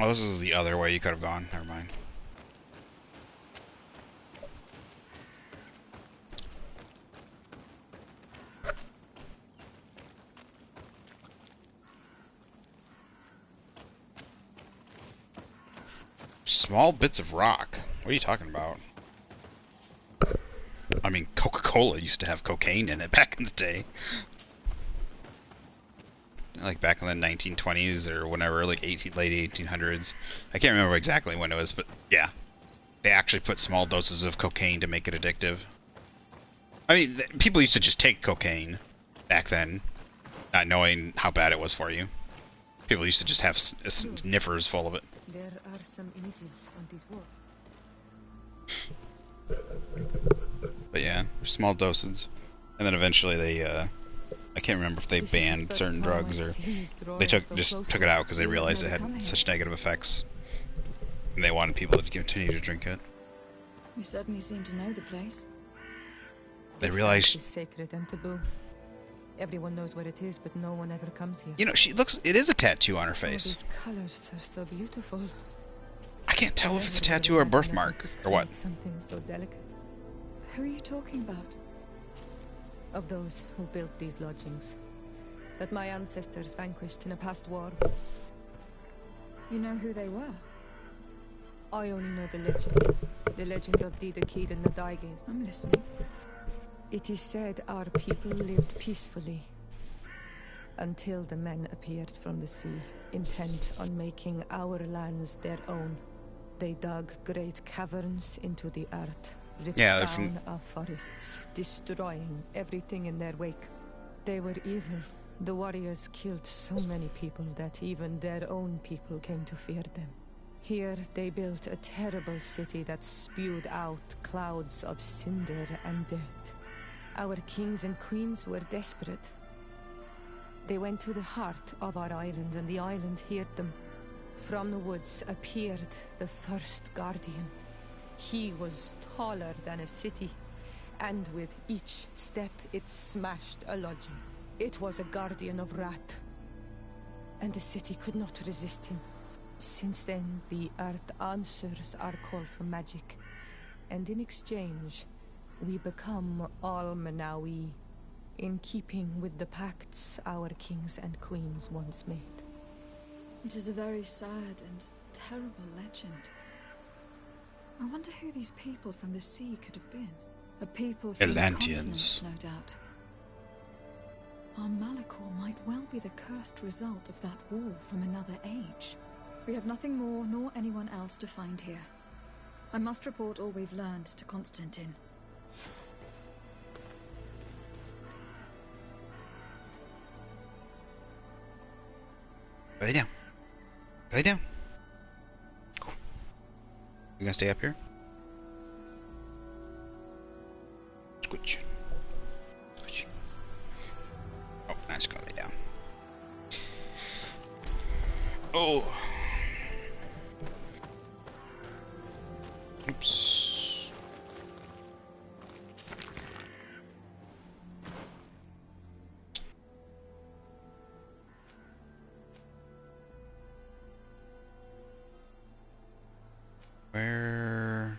Oh, this is the other way you could have gone. Never mind. Small bits of rock. What are you talking about? I mean, Coca-Cola used to have cocaine in it back in the day. Like back in the 1920s or whenever, like late 1800s. I can't remember exactly when it was, but yeah. They actually put small doses of cocaine to make it addictive. I mean, people used to just take cocaine back then, not knowing how bad it was for you. People used to just have sniffers full of it. There are some images on this wall. But yeah, small doses. And then eventually they, I can't remember if they banned certain drugs or they just took it out because they realized it had such negative effects. And they wanted people to continue to drink it. You certainly seem to know the place. They realized it's sacred and taboo. Everyone knows where it is, but no one ever comes here. You know, it is a tattoo on her face. These colors are so beautiful. I can't tell if it's a tattoo or a birthmark or what. Something so delicate. Who are you talking about? Of those who built these lodgings, that my ancestors vanquished in a past war. You know who they were? I only know the legend of Dida Kid and the Daiges. I'm listening. It is said our people lived peacefully until the men appeared from the sea, intent on making our lands their own. They dug great caverns into the earth, ripped down our forests, destroying everything in their wake. They were evil. The warriors killed so many people that even their own people came to fear them. Here they built a terrible city that spewed out clouds of cinder and death. Our kings and queens were desperate. They went to the heart of our island, and the island heard them. From the woods appeared the first guardian. He was taller than a city, and with each step it smashed a lodging. It was a guardian of Rat, and the city could not resist him. Since then, the earth answers our call for magic, and in exchange, we become all Manawi, in keeping with the pacts our kings and queens once made. It is a very sad and terrible legend. I wonder who these people from the sea could have been. A people from the continent, no doubt. Our Malachor might well be the cursed result of that war from another age. We have nothing more nor anyone else to find here. I must report all we've learned to Constantine. Lay down. Lay down. Cool. You gonna stay up here? Squitch. Squitch. Oh, nice. Go lay down. Oh. Oops. Where?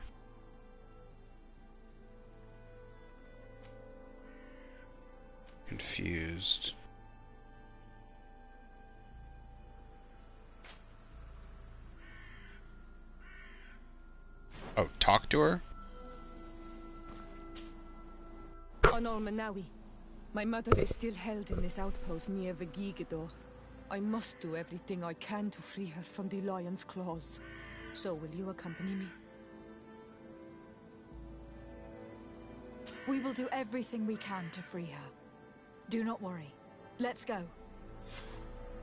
Confused. Oh, talk to her? Honor Manawi, my mother is still held in this outpost near Vegigidor. I must do everything I can to free her from the lion's claws. So will you accompany me? We will do everything we can to free her. Do not worry. Let's go.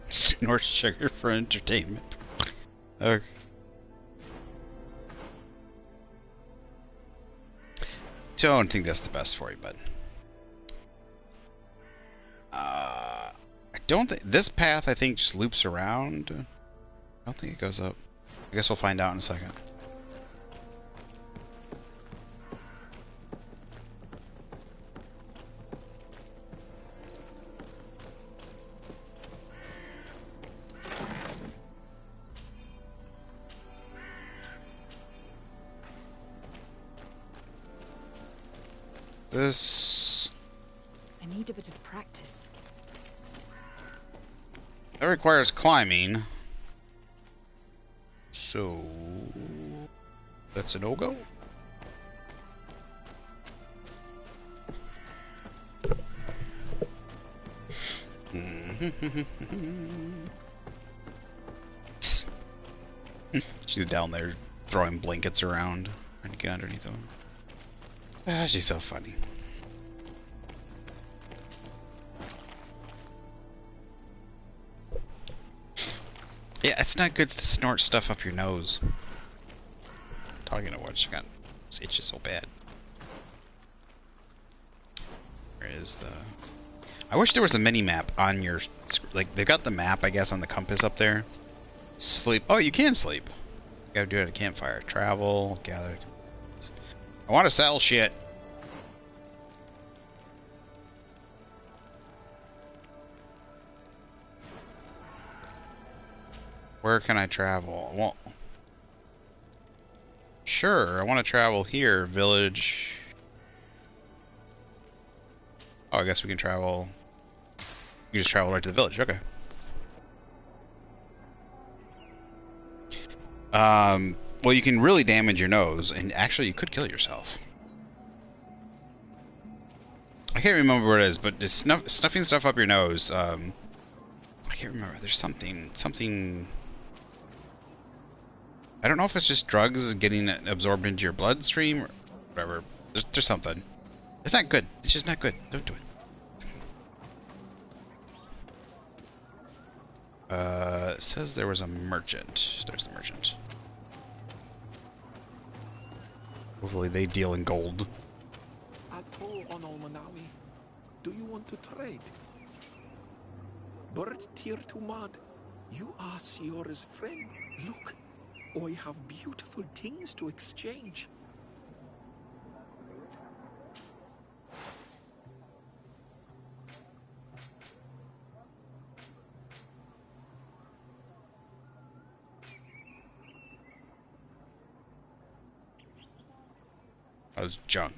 Snort sugar for entertainment. Okay. So I don't think that's the best for you, but I don't think this path. I think just loops around. I don't think it goes up. I guess we'll find out in a second. this. I need a bit of practice. That requires climbing. So that's a no-go. She's down there throwing blankets around, trying to get underneath them. Ah, she's so funny. Yeah, it's not good to snort stuff up your nose. Talking to what she got, it's itches so bad. Where is the? I wish there was a mini map on your, like they've got the map I guess on the compass up there. Sleep. Oh, you can sleep. You gotta do it at a campfire. Travel, gather. I want to sell shit. Where can I travel? Well, sure. I want to travel here. Village. Oh, I guess we can travel. You just travel right to the village. Okay. Well, you can really damage your nose, and actually, you could kill yourself. I can't remember what it is, but it's stuffing stuff up your nose. I can't remember. There's something. I don't know if it's just drugs getting absorbed into your bloodstream or whatever. There's something. It's not good. It's just not good. Don't do it. It says there was a merchant. There's the merchant. Hopefully they deal in gold. Do you want to trade? Bird tier to mud. You are Siora's friend. Look, I have beautiful things to exchange. That was junk.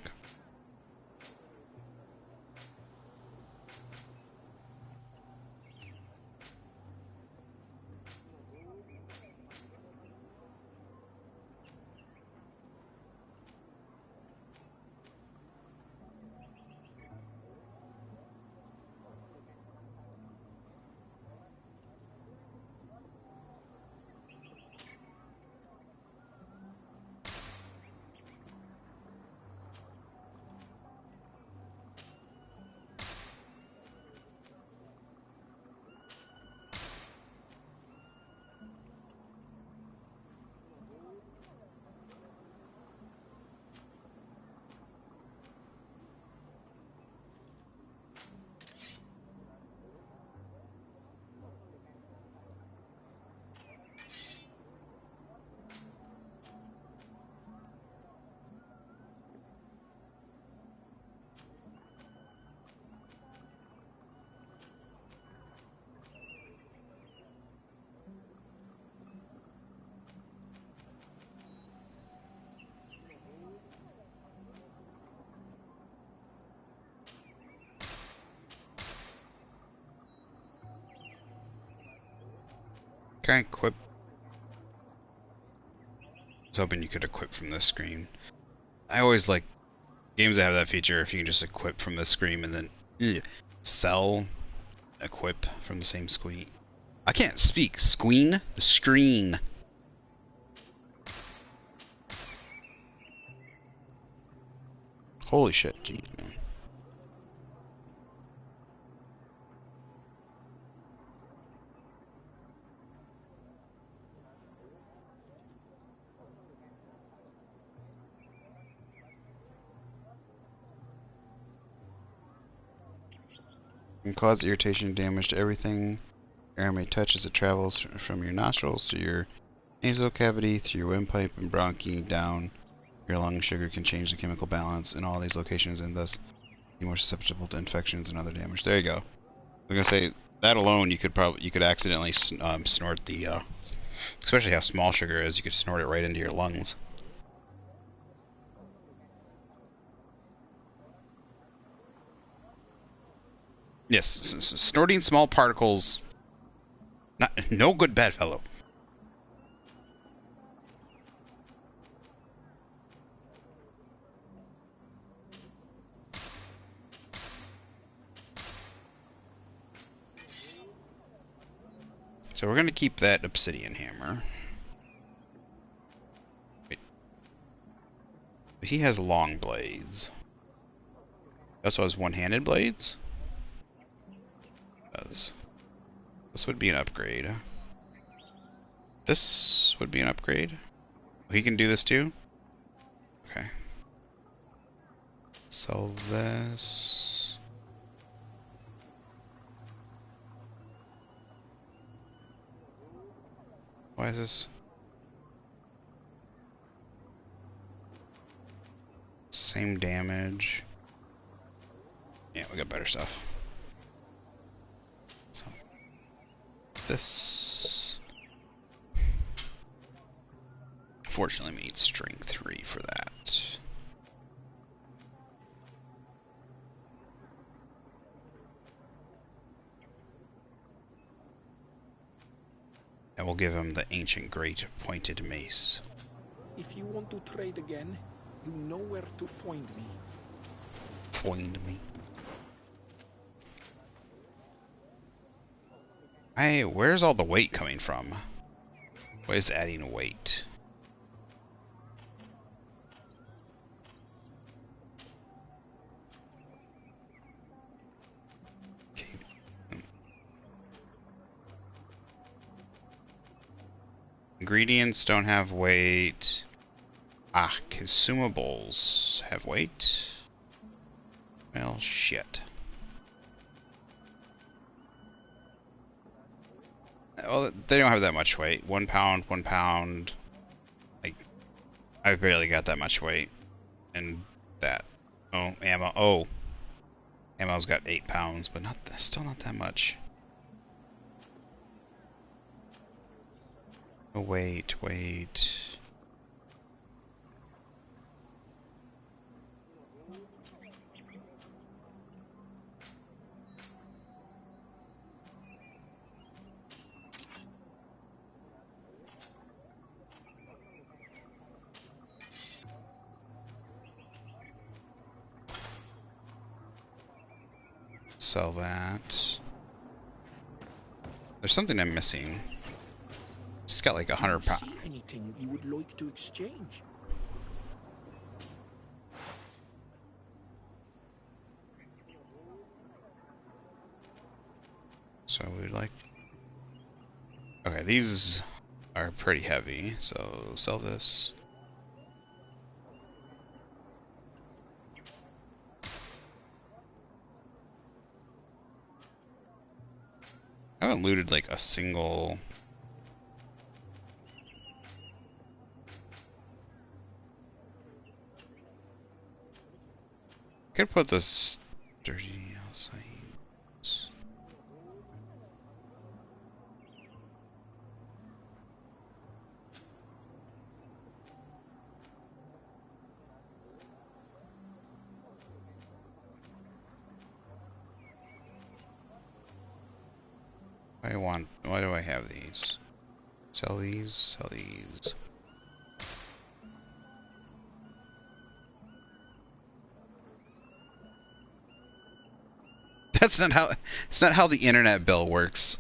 Can I equip? I was hoping you could equip from this screen. I always like games that have that feature if you can just equip from the screen and then sell, equip from the same screen. I can't speak. Squeen? The screen. Holy shit, jeez, man. Can cause irritation and damage to everything air may touch as it travels from your nostrils to your nasal cavity, through your windpipe and bronchi, down your lung. Sugar can change the chemical balance in all these locations and thus be more susceptible to infections and other damage. There you go. I'm gonna say that alone, you could accidentally snort the, especially how small sugar is. You could snort it right into your lungs. Yes, snorting small particles. No good bedfellow. So we're going to keep that obsidian hammer. Wait. He has long blades. He also has one-handed blades? Does. This would be an upgrade. This would be an upgrade. He can do this too? Okay. Sell this. Why is this? Same damage. Yeah, we got better stuff. So this. Fortunately, we need strength 3 for that. And we'll give him the ancient great pointed mace. If you want to trade again, you know where to find me. Find me. Hey, where's all the weight coming from? What is adding weight? Okay. Ingredients don't have weight. Ah, consumables have weight. Well, shit. Well, they don't have that much weight. 1 pound, 1 pound. Like, I've barely got that much weight. And that. Oh, ammo. Oh. Ammo's got 8 pounds, but still not that much. Oh, wait. Sell that. There's something I'm missing. It's got like 100 pounds. See anything you would like to exchange? So we'd like. Okay, these are pretty heavy, so sell this. I haven't looted like a single. Could put this dirty outside. Why do I have these? Sell these, sell these. That's not how the internet bill works.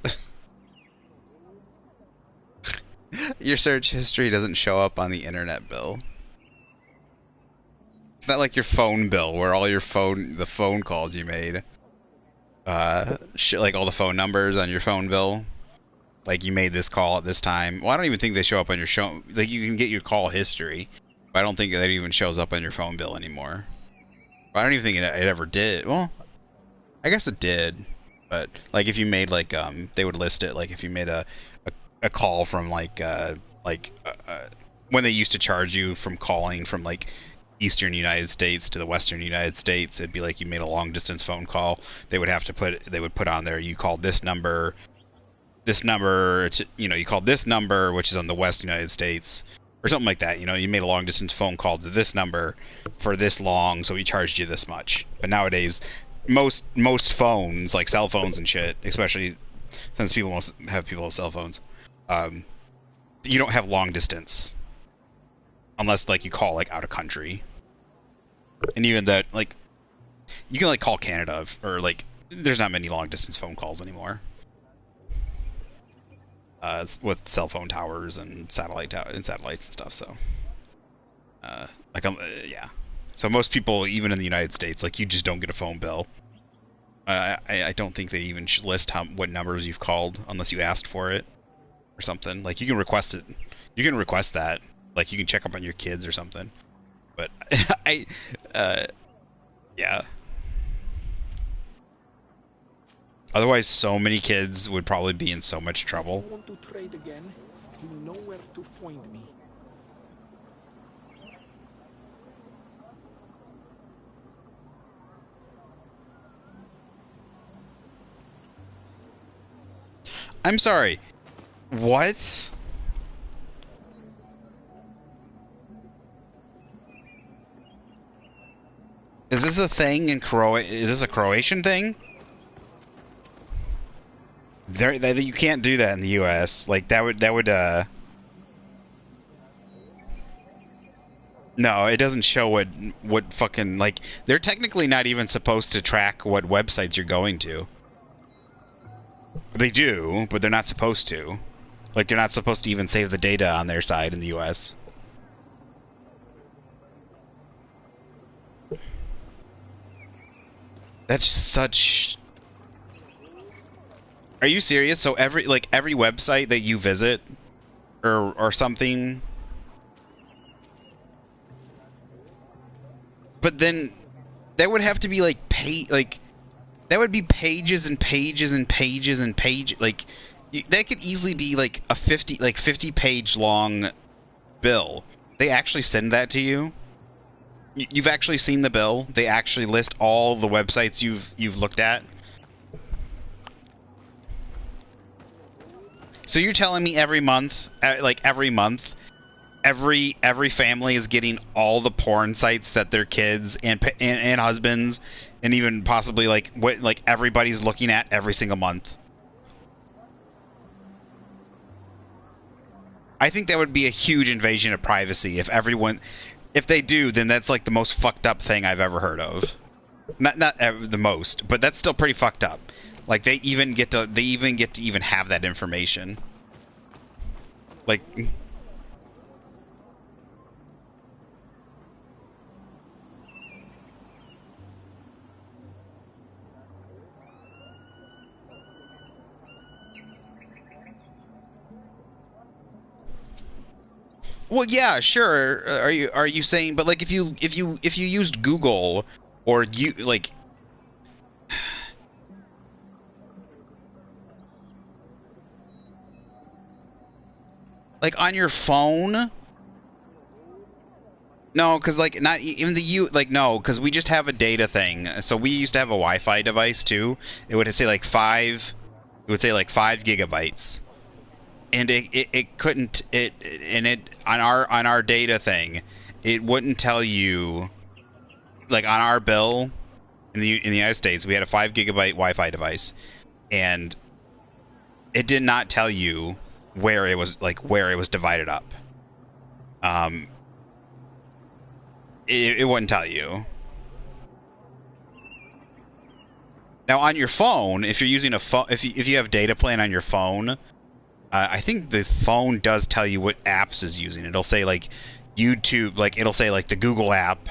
Your search history doesn't show up on the internet bill. It's not like your phone bill where all the phone calls you made. Like all the phone numbers on your phone bill. Like you made this call at this time. Well, I don't even think they show up on your show. Like you can get your call history, but I don't think that even shows up on your phone bill anymore. I don't even think it ever did. Well, I guess it did, but like if you made like they would list it. Like if you made a call from when they used to charge you from calling from like eastern United States to the western United States, it'd be like you made a long distance phone call. They would put on there you called this number, you called this number which is on the west United States or something like that. You made a long distance phone call to this number for this long, so we charged you this much. But nowadays most phones, like cell phones and shit, especially since people have people with cell phones, you don't have long distance unless like you call like out of country, and even that like you can like call Canada or like there's not many long distance phone calls anymore. With cell phone towers and satellites and stuff. So, yeah. So most people, even in the United States, like you just don't get a phone bill. I don't think they even list what numbers you've called unless you asked for it or something. Like you can request it. You can request that. Like you can check up on your kids or something. But yeah. Otherwise, so many kids would probably be in so much trouble. If you want to trade again, you know where to find me. I'm sorry. What? Is this a thing in Croatia? Is this a Croatian thing? You can't do that in the U.S. Like that would no, it doesn't show what fucking like they're technically not even supposed to track what websites you're going to. They do, but they're not supposed to. Like they're not supposed to even save the data on their side in the U.S. That's such. Are you serious? So every website that you visit or something, but then that would have to be like that would be pages and pages and pages and pages. Like that could easily be like a 50 page long bill. They actually send that to you. You've actually seen the bill. They actually list all the websites you've looked at. So you're telling me every month, every family is getting all the porn sites that their kids and husbands and even possibly what everybody's looking at every single month. I think that would be a huge invasion of privacy if they do, then that's like the most fucked up thing I've ever heard of. Not the most, but that's still pretty fucked up. Like they even get to even have that information. Like well, yeah, sure. Are you saying but like if you used Google or you like on your phone? No, because like not even no, because we just have a data thing. So we used to have a Wi-Fi device too. It would say like 5 gigabytes, and it couldn't on our data thing, it wouldn't tell you like on our bill in the United States we had a 5 gigabyte Wi-Fi device, and it did not tell you where it was divided up. It wouldn't tell you. Now on your phone, if you're using a phone, if you have data plan on your phone, I think the phone does tell you what apps is using. It'll say like YouTube, like it'll say like the Google app.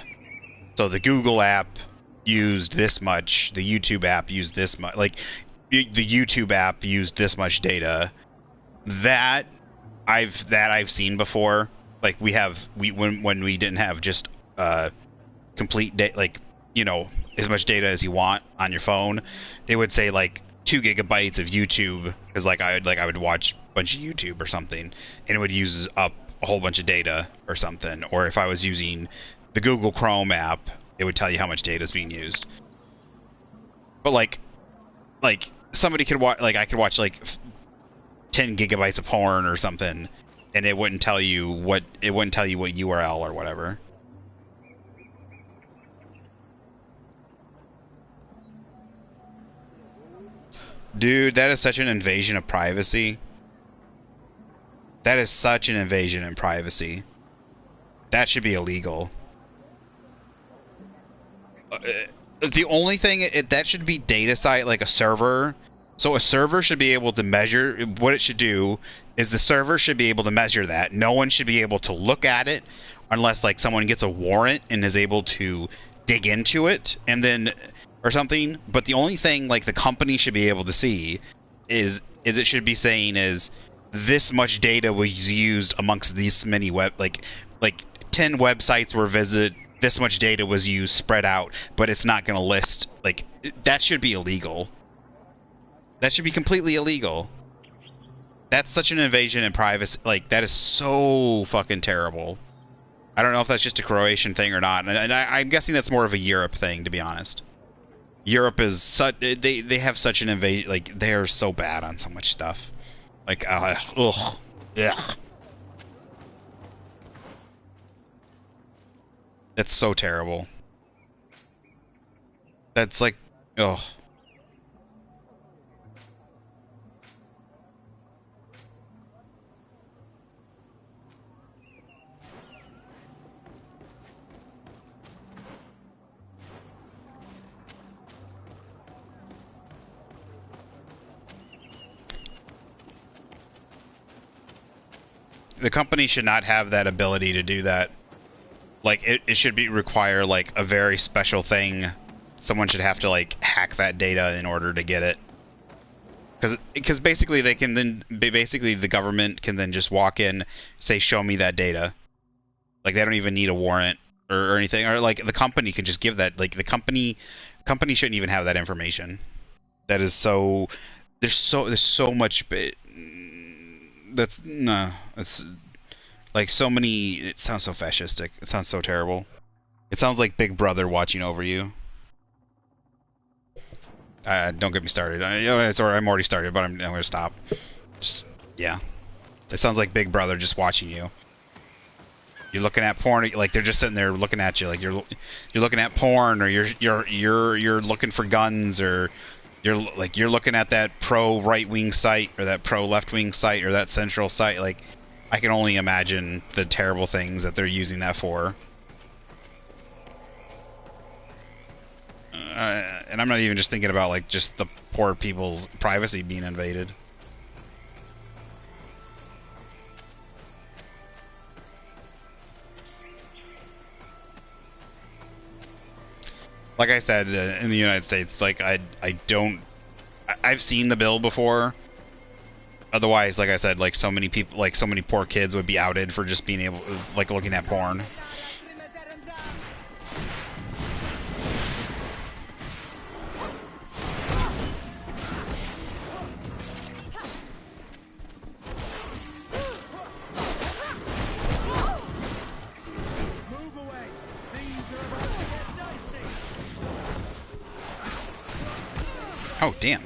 So the Google app used this much, the YouTube app used this much, like the YouTube app used this much data. That I've seen before. Like when we didn't have just complete data, like as much data as you want on your phone, it would say like 2 gigabytes of YouTube, because I would watch a bunch of YouTube or something, and it would use up a whole bunch of data or something. Or if I was using the Google Chrome app, it would tell you how much data is being used. But like somebody could watch, like I could watch like 10 gigabytes of porn or something, and it wouldn't tell you what URL or whatever. Dude, that is such an invasion of privacy. That is such an invasion of privacy. That should be illegal. The only thing that should be data site, like a server. So a server should be able to measure what it should do. Is the server should be able to measure that. No one should be able to look at it unless like someone gets a warrant and is able to dig into it and then or something. But the only thing like the company should be able to see is it should be saying is this much data was used amongst these many like 10 websites were visited. This much data was used spread out, but it's not going to list. Like, that should be illegal. That should be completely illegal. That's such an invasion in privacy. Like, that is so fucking terrible. I don't know if that's just a Croatian thing or not. And I'm guessing that's more of a Europe thing, to be honest. Europe is such... They have such an invasion... Like, they're so bad on so much stuff. Like, ugh. Ugh. That's so terrible. That's like, oh. The company should not have that ability to do that. Like, it should be require, like, a very special thing. Someone should have to, like, hack that data in order to get it. Because basically they can then... Basically the government can then just walk in, say, show me that data. Like, they don't even need a warrant or anything. Or, like, the company can just give that. Like, the company shouldn't even have that information. That is so... There's so much... That's... No. It's... Like, so many... It sounds so fascistic. It sounds so terrible. It sounds like Big Brother watching over you. Don't get me started. I'm already started, but I'm going to stop. Just, yeah. It sounds like Big Brother just watching you. You're looking at porn, like they're just sitting there looking at you, like you're looking at porn, or you're looking for guns, or you're looking at that pro right wing site, or that pro left wing site, or that central site. Like, I can only imagine the terrible things that they're using that for. And I'm not even just thinking about like just the poor people's privacy being invaded. Like I said, in the United States, like I've seen the bill before. Otherwise, like I said, like so many people, like so many poor kids would be outed for just being able, like looking at porn. Oh, damn.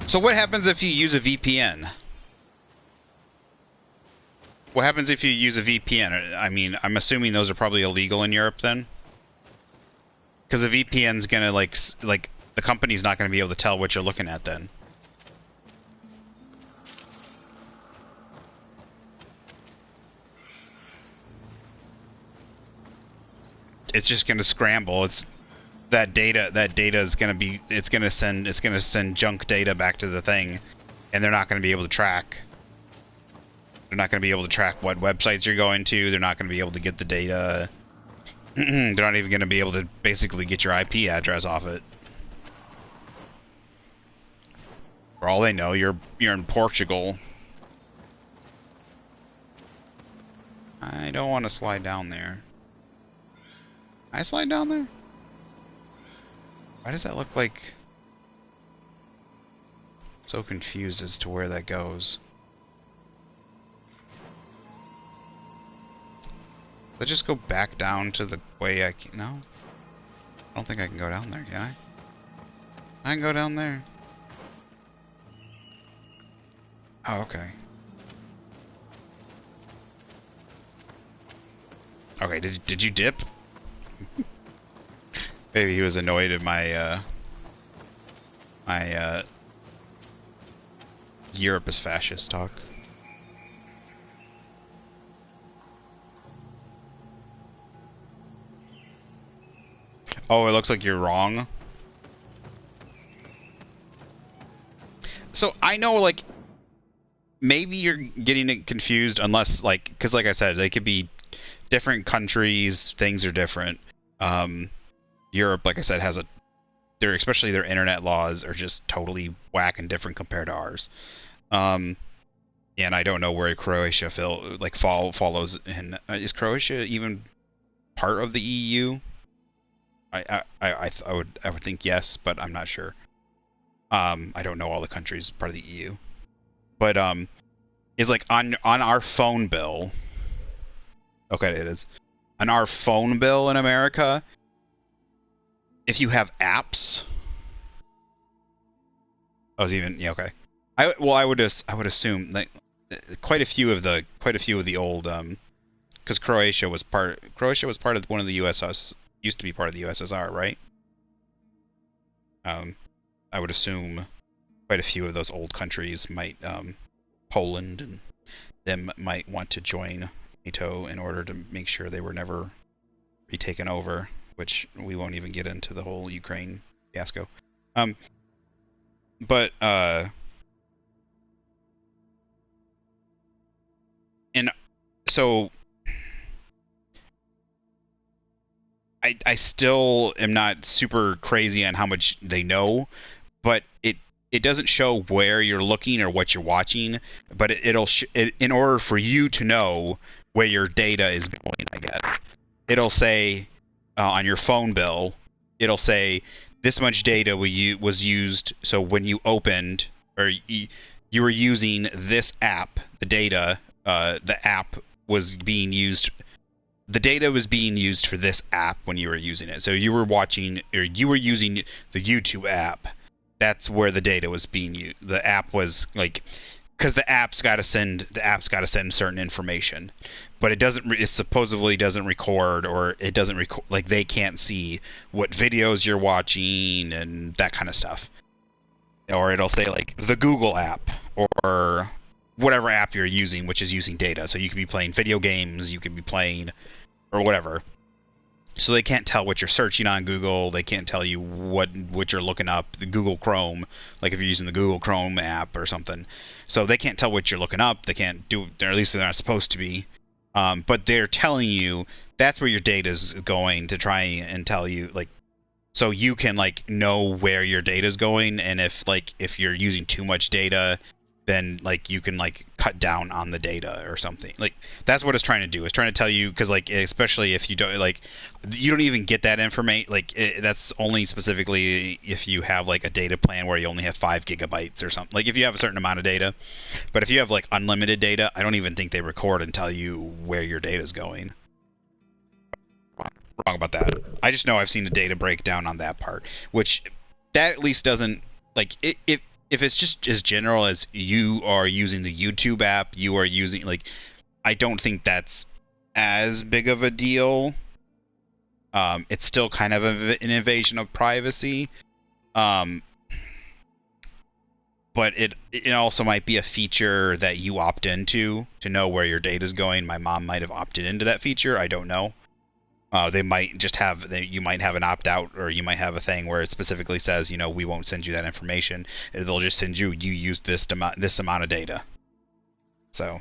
So what happens if you use a VPN? What happens if you use a VPN? I mean, I'm assuming those are probably illegal in Europe then? Because a VPN's gonna, like, the company's not gonna be able to tell what you're looking at then. It's just going to scramble. It's that data is going to be, it's going to send junk data back to the thing, and they're not going to be able to track. They're not going to be able to track what websites you're going to. They're not going to be able to get the data. They're not even going to be able to basically get your IP address off it. For all they know, you're in Portugal. I don't want to slide down there. Can I slide down there? Why does that look like... So confused as to where that goes. Let's just go back down to the way I can... No? I don't think I can go down there, can I? I can go down there. Oh, okay. Okay, did you dip? Maybe he was annoyed at my Europe is fascist talk. Oh, it looks like you're wrong. So I know, like, maybe you're getting it confused unless, like, because like I said, they could be different countries, things are different. Europe, like I said, has especially their internet laws are just totally whack and different compared to ours. And I don't know where Croatia follows in. Is Croatia even part of the EU? I would think yes, but I'm not sure. I don't know all the countries part of the EU, but is like on our phone bill. Okay, it is on our phone bill in America. If you have apps, yeah, okay. I would assume that quite a few of the old because Croatia was part of one of the USS, used to be part of the USSR, right? I would assume quite a few of those old countries might, Poland and them might want to join NATO in order to make sure they were never retaken over, which we won't even get into the whole Ukraine fiasco. But and so I still am not super crazy on how much they know, but it doesn't show where you're looking or what you're watching, but it'll in order for you to know where your data is going, I guess it'll say on your phone bill, it'll say this much data was used. So when you opened or you were using this app, the data, the app was being used. The data was being used for this app when you were using it. So you were watching or you were using the YouTube app. That's where the data was being used. The app was like, because the app's got to send certain information, but it supposedly doesn't record, or it doesn't record, like they can't see what videos you're watching and that kind of stuff. Or it'll say like the Google app or whatever app you're using, which is using data. So you could be playing video games, you could be playing or whatever. So they can't tell what you're searching on Google. They can't tell you what you're looking up. The Google Chrome, like if you're using the Google Chrome app or something. So they can't tell what you're looking up. They can't do, or at least they're not supposed to be. But they're telling you that's where your data is going to try and tell you, like, so you can like know where your data is going, and if you're using too much data, then like you can like cut down on the data or something. Like that's what it's trying to do. It's trying to tell you, because like especially if you don't even get that information. Like that's only specifically if you have like a data plan where you only have 5 gigabytes or something. Like if you have a certain amount of data, but if you have like unlimited data, I don't even think they record and tell you where your data is going. Wrong about that. I just know I've seen the data breakdown on that part, which that at least doesn't like it. If it's just as general as you are using the YouTube app, you are using, like, I don't think that's as big of a deal. It's still kind of an invasion of privacy. But it also might be a feature that you opt into to know where your data is going. My mom might have opted into that feature. I don't know. They might just have, you might have an opt-out, or you might have a thing where it specifically says, we won't send you that information. They'll just send you use this amount of data. So.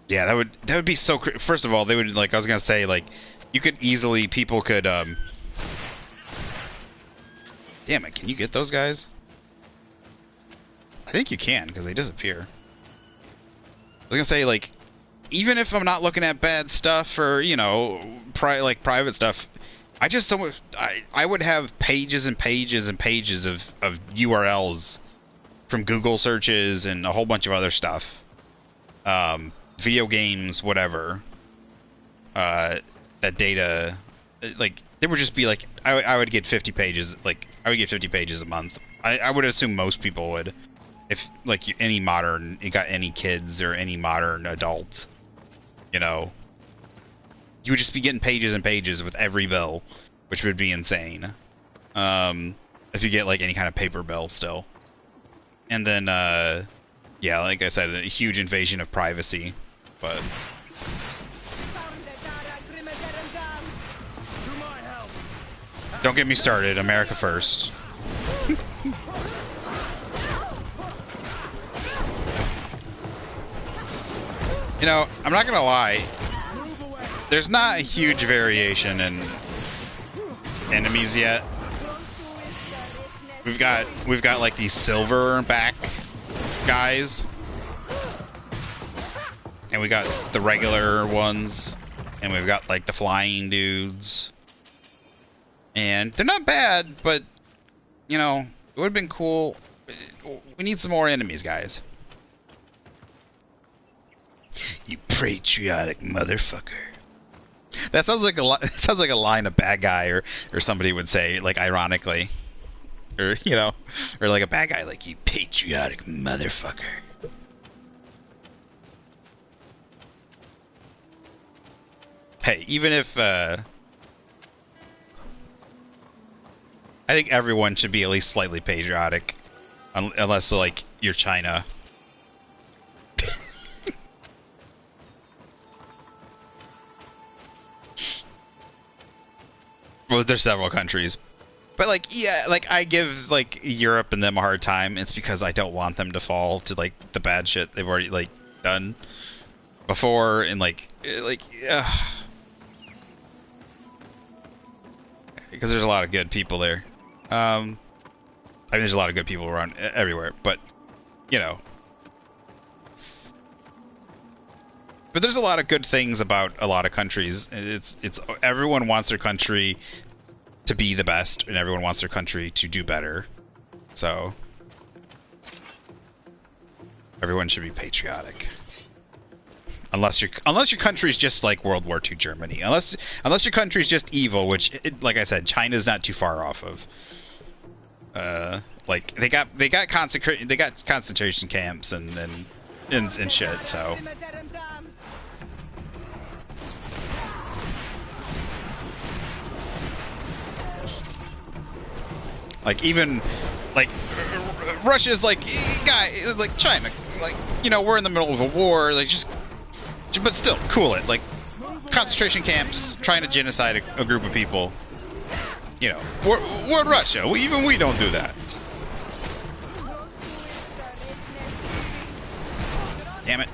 Yeah, that would be so. First of all, they would, like, I was gonna say, like, people could Damn it, can you get those guys? I think you can, because they disappear. I was gonna say, like, even if I'm not looking at bad stuff or, private stuff, I just don't. I would have pages and pages and pages of URLs from Google searches and a whole bunch of other stuff. Video games, whatever. That data, like, They would just be like, I would get 50 pages, like, I would get 50 pages a month. I would assume most people would. If, like, any modern, you got any kids or any modern adult, you know, you would just be getting pages and pages with every bill, which would be insane. If you get, like, any kind of paper bill still. And then, yeah, like I said, a huge invasion of privacy, but... Don't get me started, America first. You know, I'm not gonna lie, there's not a huge variation in enemies yet. We've got like these silverback guys, and we got the regular ones, and we've got like the flying dudes. And they're not bad, but, you know, it would have been cool. We need some more enemies, guys. You patriotic motherfucker. That sounds like a line a bad guy or somebody would say, like, ironically. Or, you know, or like a bad guy, like, you patriotic motherfucker. Hey, even if, I think everyone should be at least slightly patriotic, unless, like, you're China. Well, there's several countries, but, like, yeah, like, I give, like, Europe and them a hard time. It's because I don't want them to fall to, like, the bad shit they've already, like, done before, and, because there's a lot of good people there. I mean, there's a lot of good people around everywhere, but, you know. But there's a lot of good things about a lot of countries. It's everyone wants their country to be the best, and everyone wants their country to do better. So everyone should be patriotic. Unless your country's just like World War II Germany. Unless your country's just evil, which, like I said, China's not too far off of. Like they got concentration camps and shit. So like even like Russia's like China, like, you know, we're in the middle of a war, like but still cool it, like concentration camps trying to genocide a group of people. You know, we're Russia. Even we don't do that. Damn it.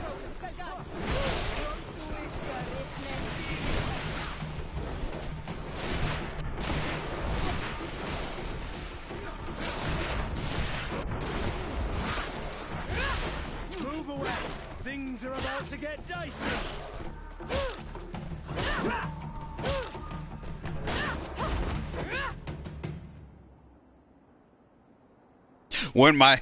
Move away. Things are about to get dicey. When I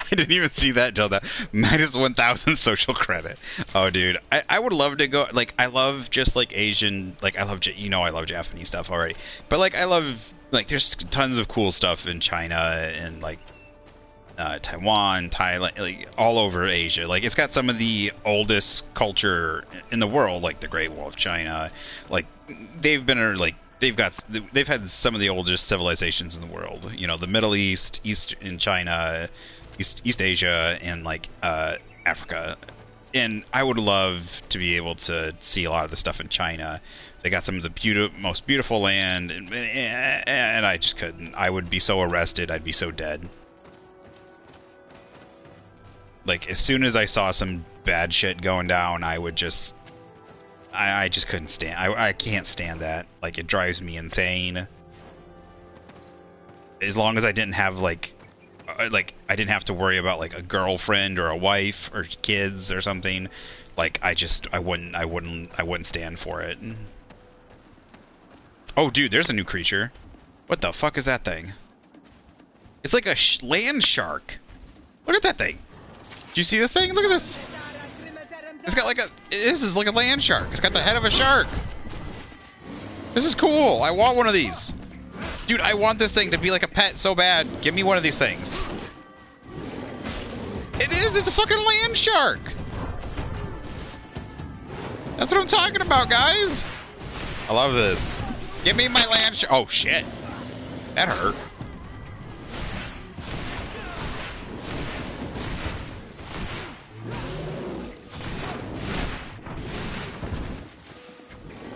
didn't even see that until that. Minus 1,000 social credit. Oh, dude. I would love to go, like, I love just, like, Asian, like, I love Japanese stuff already. But, like, I love, like, there's tons of cool stuff in China and, like, Taiwan, Thailand, like, all over Asia. Like, it's got some of the oldest culture in the world, like the Great Wall of China. Like, they've had some of the oldest civilizations in the world. You know, the Middle East, East in China, East Asia, and like Africa. And I would love to be able to see a lot of the stuff in China. They got some of the most beautiful land, and I just couldn't. I would be so arrested. I'd be so dead. Like, as soon as I saw some bad shit going down, I would just... I just couldn't stand... I can't stand that. Like, it drives me insane. As long as I didn't have, like, I didn't have to worry about, like, a girlfriend or a wife or kids or something. Like, I wouldn't stand for it. Oh, dude, there's a new creature. What the fuck is that thing? It's like a land shark. Look at that thing. Do you see this thing? Look at this. It's got like this is like a land shark. It's got the head of a shark. This is cool. I want one of these. Dude, I want this thing to be like a pet so bad. Give me one of these things. It is. It's a fucking land shark. That's what I'm talking about, guys. I love this. Give me my land shark. Oh, shit. That hurt.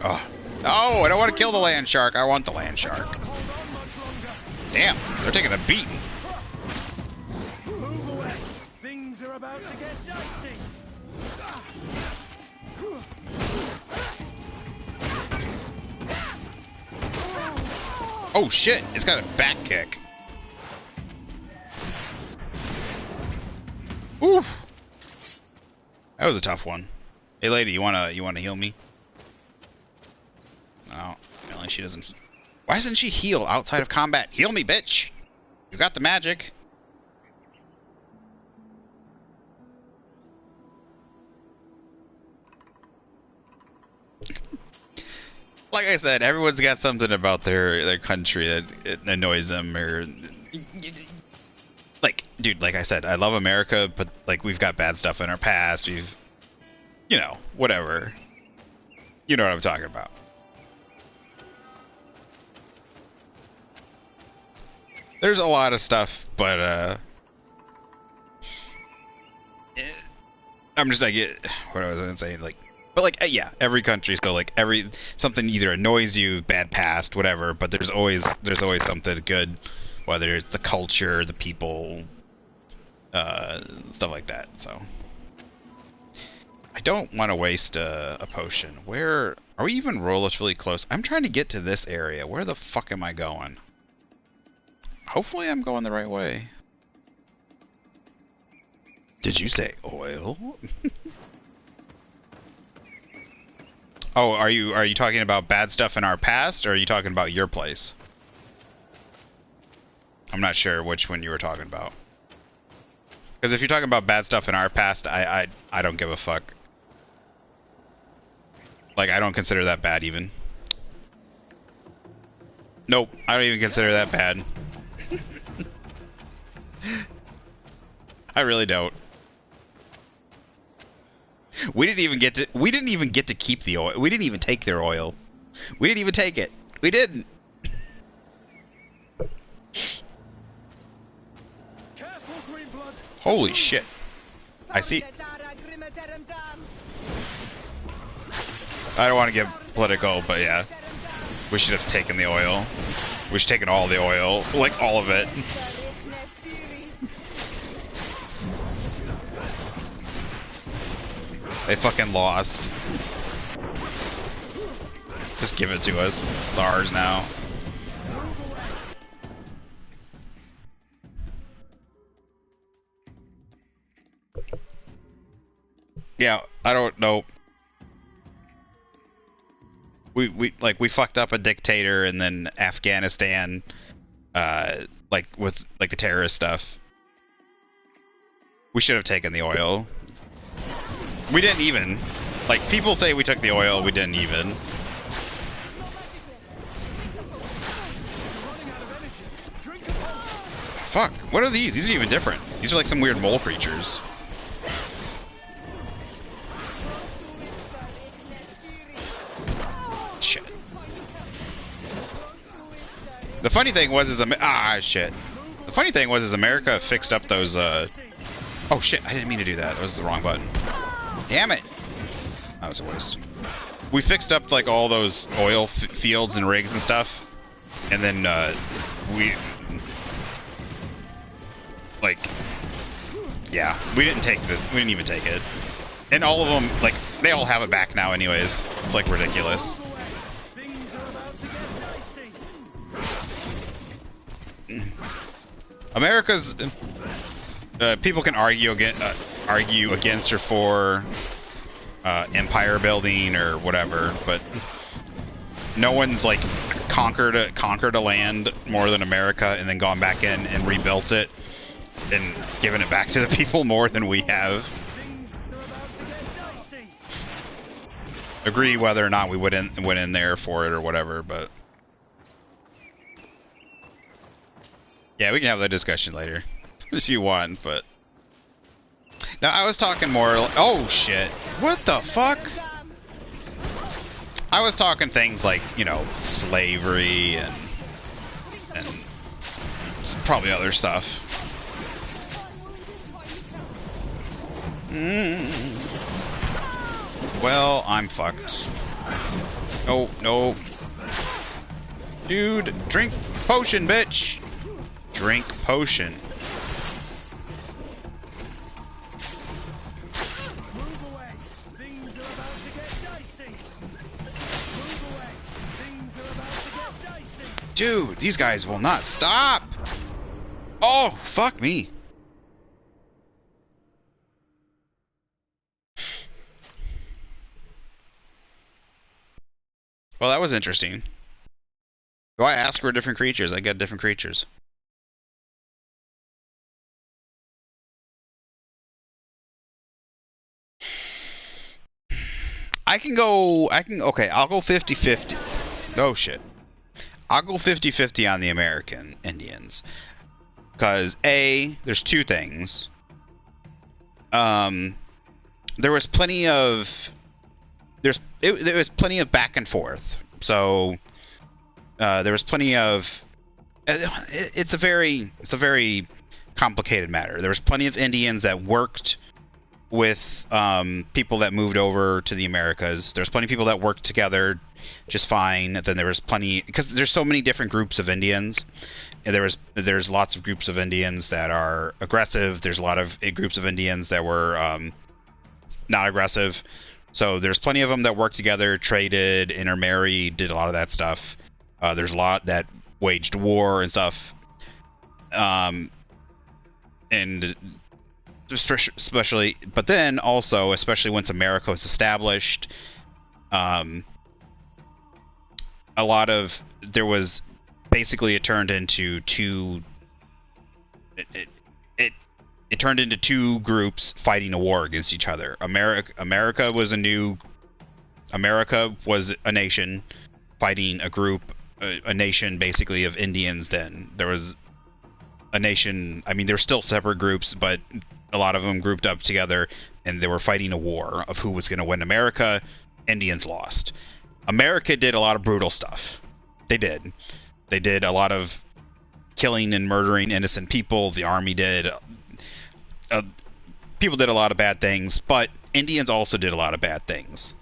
Oh. No, I don't want to kill the land shark. I want the land shark. Damn, they're taking a beating. Move away. Things are about to get dicey. Oh shit, it's got a back kick. Ooh. That was a tough one. Hey lady, you wanna heal me? No, apparently she doesn't. Why doesn't she heal outside of combat? Heal me, bitch! You got the magic. Like I said, everyone's got something about their country that it annoys them, or like, dude, like I said, I love America, but like we've got bad stuff in our past. We've, you know, whatever. You know what I'm talking about. There's a lot of stuff, but I'm just like, what I was gonna say, like. But like, yeah, every country, so like something either annoys you, bad past, whatever. But there's always something good, whether it's the culture, the people, stuff like that. So I don't want to waste a potion. Where are we even really close? I'm trying to get to this area. Where the fuck am I going? Hopefully, I'm going the right way. Did you say oil? Oh, are you talking about bad stuff in our past, or are you talking about your place? I'm not sure which one you were talking about. Because if you're talking about bad stuff in our past, I don't give a fuck. Like, I don't consider that bad even. Nope, I don't even consider that bad. I really don't. We didn't even get to keep the oil. We didn't even take their oil. We didn't even take it. We didn't. Holy shit. I see. I don't want to get political, but yeah. We should have taken the oil. We should have taken all the oil. Like, all of it. They fucking lost. Just give it to us. It's ours now. Yeah, I don't know. We fucked up a dictator, and then Afghanistan, like with like the terrorist stuff. We should have taken the oil. We didn't even. Like, people say we took the oil, we didn't even. Fuck, what are these? These are even different. These are like some weird mole creatures. Shit. The funny thing was shit. The funny thing was America fixed up those, oh shit, I didn't mean to do that. That was the wrong button. Damn it! That was a waste. We fixed up like all those oil fields and rigs and stuff, and then we like, yeah, we didn't even take it, and all of them, like, they all have it back now anyways. It's like ridiculous. America's people can argue against or for empire building or whatever, but no one's like conquered a land more than America and then gone back in and rebuilt it and given it back to the people more than we have. agree whether or not we went in there for it or whatever, but yeah, we can have that discussion later if you want. But no, I was talking more. Oh shit! What the fuck? I was talking things like, you know, slavery and probably other stuff. Well, I'm fucked. Oh, no. Dude, drink potion, bitch. Drink potion. Move away. Things are about to get dicey. Move away. Things are about to get dicey. Dude, these guys will not stop. Oh, fuck me. Well, that was interesting. Do I ask for different creatures? I get different creatures. Okay, I'll go 50-50. Oh shit. I'll go 50-50 on the American Indians. Because, A, there's two things. There was plenty of... there was plenty of back and forth. So, there was plenty of... It's a very complicated matter. There was plenty of Indians that worked with people that moved over to the Americas. There's plenty of people that worked together just fine. Then there was plenty, because there's so many different groups of Indians. There's lots of groups of Indians that are aggressive. There's a lot of groups of Indians that were not aggressive. So there's plenty of them that worked together, traded, intermarried, did a lot of that stuff. There's a lot that waged war and stuff. And especially, but then also, especially once America was established, a lot of, there was basically, it turned into two, it turned into two groups fighting a war against each other. America was a nation fighting a nation basically of Indians. Then there was a nation, I mean, they're still separate groups, but a lot of them grouped up together, and they were fighting a war of who was going to win. Indians lost. America did a lot of brutal stuff. They did a lot of killing and murdering innocent people. The army did. People did a lot of bad things, but Indians also did a lot of bad things.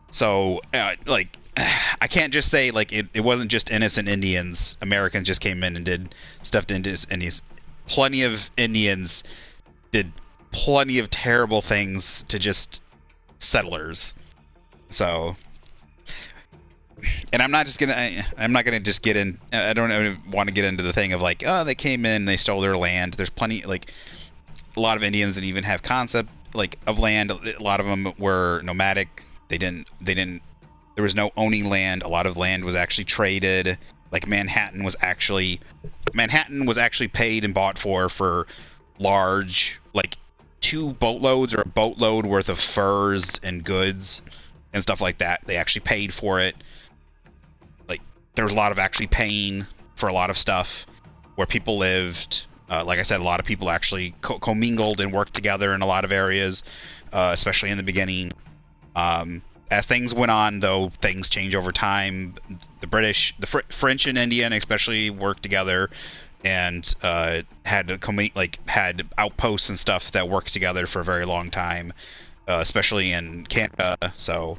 So, like, I can't just say, like, it wasn't just innocent Indians. Americans just came in and did stuff to Indians. Plenty of Indians did plenty of terrible things to just settlers. So, and I'm not gonna just get in. I don't want to get into the thing of like, oh, they came in, they stole their land. There's plenty, like, a lot of Indians that even have concept like of land. A lot of them were nomadic. They didn't. There was no owning land. A lot of land was actually traded. Like Manhattan was actually paid and bought for large, like 2 boatloads or a boatload worth of furs and goods and stuff like that. They actually paid for it. Like, there was a lot of actually paying for a lot of stuff where people lived. Like I said, a lot of people actually commingled and worked together in a lot of areas, especially in the beginning. As things went on, though, things change over time. The British, French and Indian especially worked together and had outposts and stuff that worked together for a very long time, especially in Canada. So,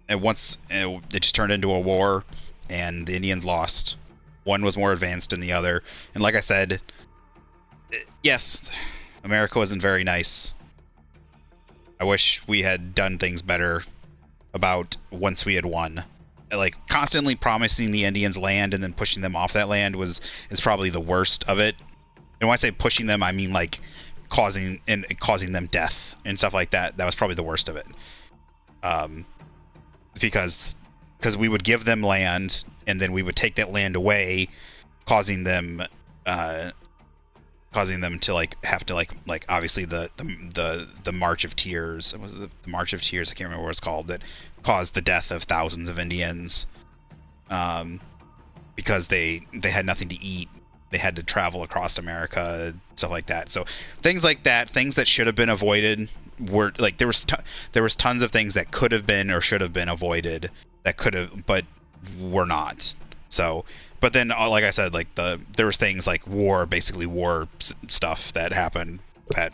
and once it just turned into a war, and the Indians lost. One was more advanced than the other, and like I said, yes, America wasn't very nice. I wish we had done things better about once we had won. Like, constantly promising the Indians land and then pushing them off that land is probably the worst of it. And when I say pushing them, I mean like causing them death and stuff like that. That was probably the worst of it. Because we would give them land and then we would take that land away, causing them causing them to like have to like obviously the March of Tears. Was it the March of Tears? I can't remember what it's called. That caused the death of thousands of Indians, because they had nothing to eat. They had to travel across America, stuff like that. So things like that, things that should have been avoided, were like there was tons of things that could have been or should have been avoided that could have, but were not. So, but then like I said, like there was things like basically war stuff that happened that,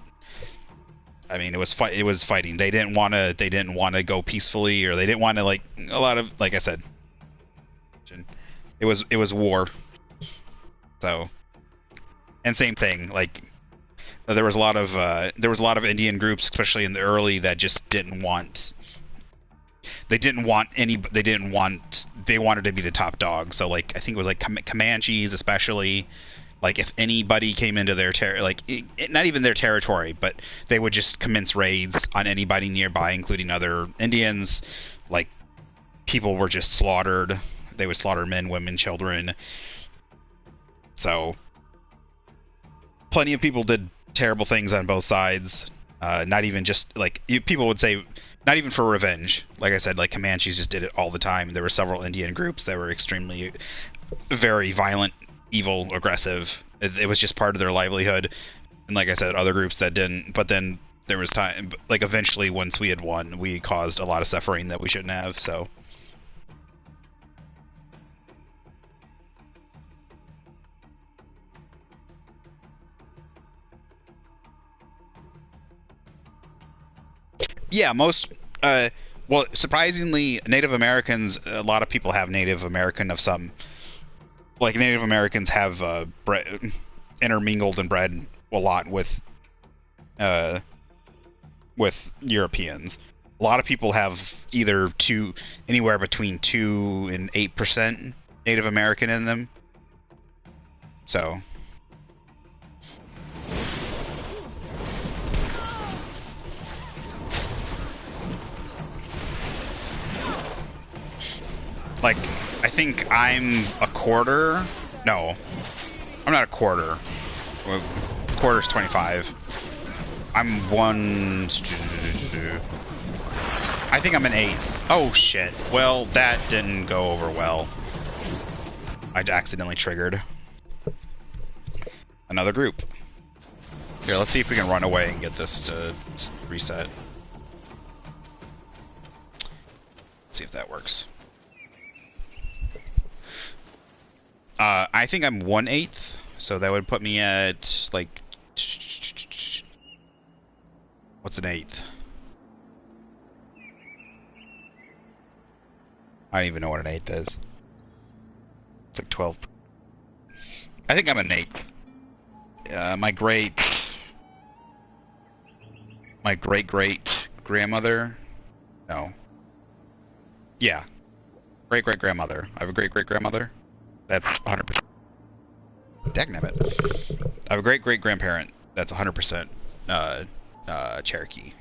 I mean, it was fighting. They didn't want to go peacefully, or they didn't want to, like, a lot of, like I said, it was war. So, and same thing, like there was a lot of Indian groups, especially in the early, that just didn't want. They wanted to be the top dog. So, like, I think it was like Comanches, especially. Like, if anybody came into their not even their territory, but they would just commence raids on anybody nearby, including other Indians. Like, people were just slaughtered. They would slaughter men, women, children. So, plenty of people did terrible things on both sides. Not even just, like, people would say, not even for revenge. Like I said, like, Comanches just did it all the time. There were several Indian groups that were extremely, very violent, evil, aggressive. It was just part of their livelihood. And like I said, other groups that didn't. But then there was time, like, eventually, once we had won, we caused a lot of suffering that we shouldn't have. So, yeah, well, surprisingly, Native Americans, a lot of people have Native American of some. Like, Native Americans have intermingled and bred a lot with Europeans. A lot of people have either anywhere between 2 and 8% Native American in them. So, like, I think I'm a quarter. No, I'm not a quarter. Quarter's 25. I'm one. I think I'm an eighth. Oh shit. Well, that didn't go over well. I accidentally triggered another group. Here, let's see if we can run away and get this to reset. Let's see if that works. I think I'm 1/8, so that would put me at, like, what's an eighth? I don't even know what an eighth is. It's like 12. I think I'm an eighth. My great grandmother. No. Yeah. Great grandmother. I have a great grandmother. That's 100%. Dagnabbit. I have a great grandparent. That's 100% Cherokee.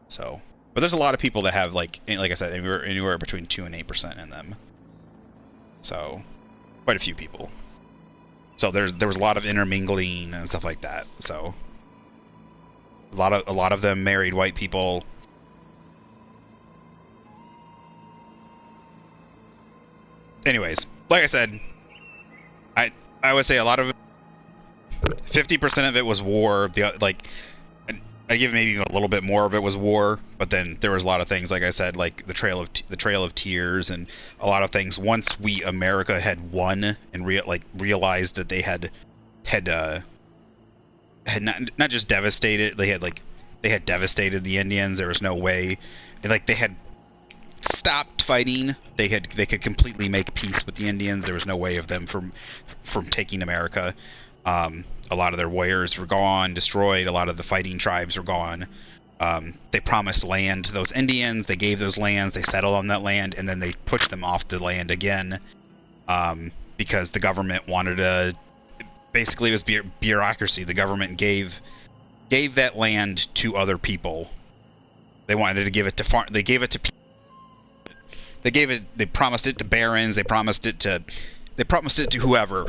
So, but there's a lot of people that have, like I said, anywhere between 2 and 8% in them. So, quite a few people. So there was a lot of intermingling and stuff like that. So, a lot of them married white people. Anyways, like I said, I would say a lot of 50% of it was war. I give maybe a little bit more of it was war, but then there was a lot of things, like I said, like the Trail of Tears, and a lot of things. Once America had won and realized that they had not just devastated, they had devastated the Indians. There was no way, and like they had stopped fighting. They could completely make peace with the Indians. There was no way of them from taking America. A lot of their warriors were gone, destroyed. A lot of the fighting tribes were gone. They promised land to those Indians. They gave those lands. They settled on that land, and then they pushed them off the land again, because the government wanted to. Basically, it was bureaucracy. The government gave that land to other people. They wanted to give it to They gave it to. They promised it to barons. They promised it to whoever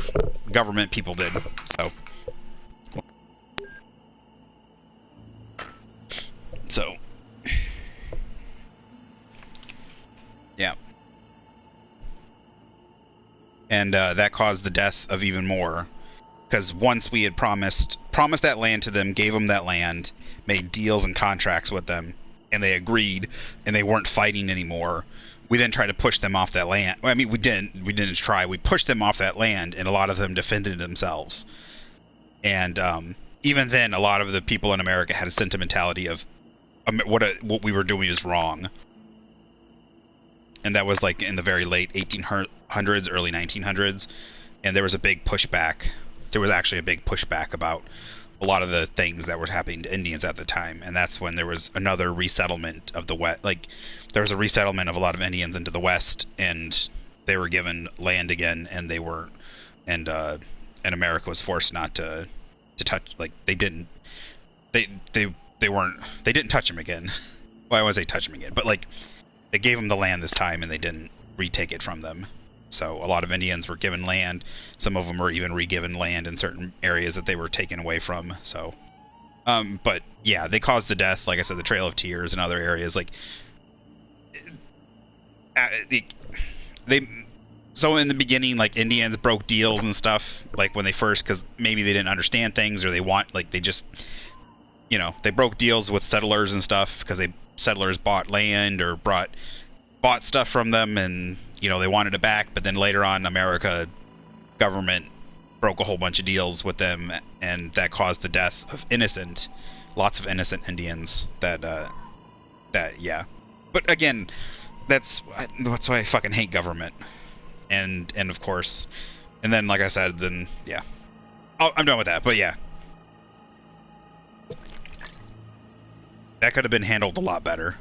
government people did. So, So, yeah. And that caused the death of even more. Because once we had promised that land to them, gave them that land, made deals and contracts with them, and they agreed, and they weren't fighting anymore, we then tried to push them off that land. Well, I mean, we didn't try. We pushed them off that land, and a lot of them defended themselves. And even then, a lot of the people in America had a sentimentality of what we were doing is wrong. And that was like in the very late 1800s, early 1900s, and there was a big pushback. There was actually a big pushback about a lot of the things that were happening to Indians at the time, and that's when there was another resettlement of the West. Like, there was a resettlement of a lot of Indians into the West, and they were given land again, and they were, and America was forced not to touch. Like, they didn't touch them again. Well, I wouldn't say touch them again, but like, they gave them the land this time, and they didn't retake it from them. So a lot of Indians were given land. Some of them were even re-given land in certain areas that they were taken away from. So, but yeah, they caused the death. Like I said, the Trail of Tears and other areas. Like, so in the beginning, like, Indians broke deals and stuff. Like, when they first, because maybe they didn't understand things, or they just, they broke deals with settlers and stuff because settlers bought land or bought stuff from them, and they wanted it back. But then later on, America government broke a whole bunch of deals with them, and that caused the death of lots of innocent Indians. Yeah. But again, that's why I fucking hate government. And of course, and then, like I said, then yeah, I'm done with that. But yeah, that could have been handled a lot better.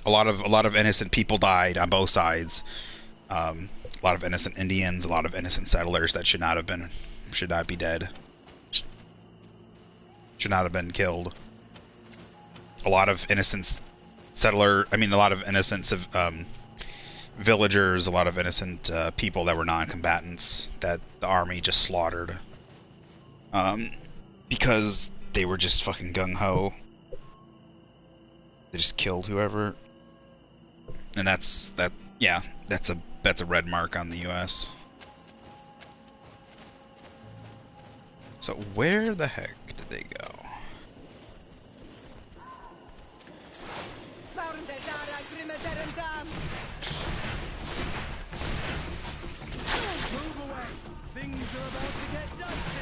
A lot of innocent people died on both sides. A lot of innocent Indians, a lot of innocent settlers that should not be dead. Should not have been killed. A lot of innocent a lot of innocent villagers, a lot of innocent people that were non-combatants that the army just slaughtered. Because they were just fucking gung-ho. They just killed whoever. And that's a red mark on the US. So where the heck did they go? Move away. Things are about to get dicey.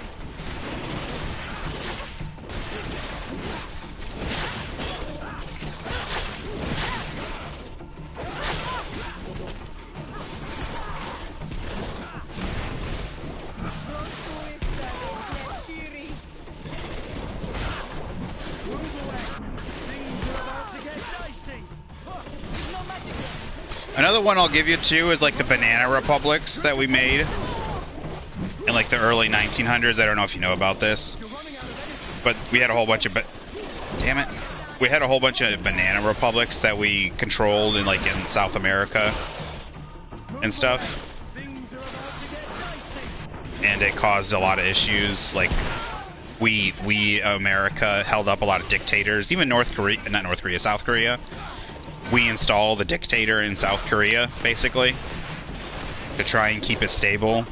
Another one I'll give you too is like the banana republics that we made in like the early 1900s. I don't know if you know about this, but we had a whole bunch of we had a whole bunch of banana republics that we controlled in South America and stuff, and it caused a lot of issues. Like, we America held up a lot of dictators, even South Korea. We installed the dictator in South Korea, basically, to try and keep it stable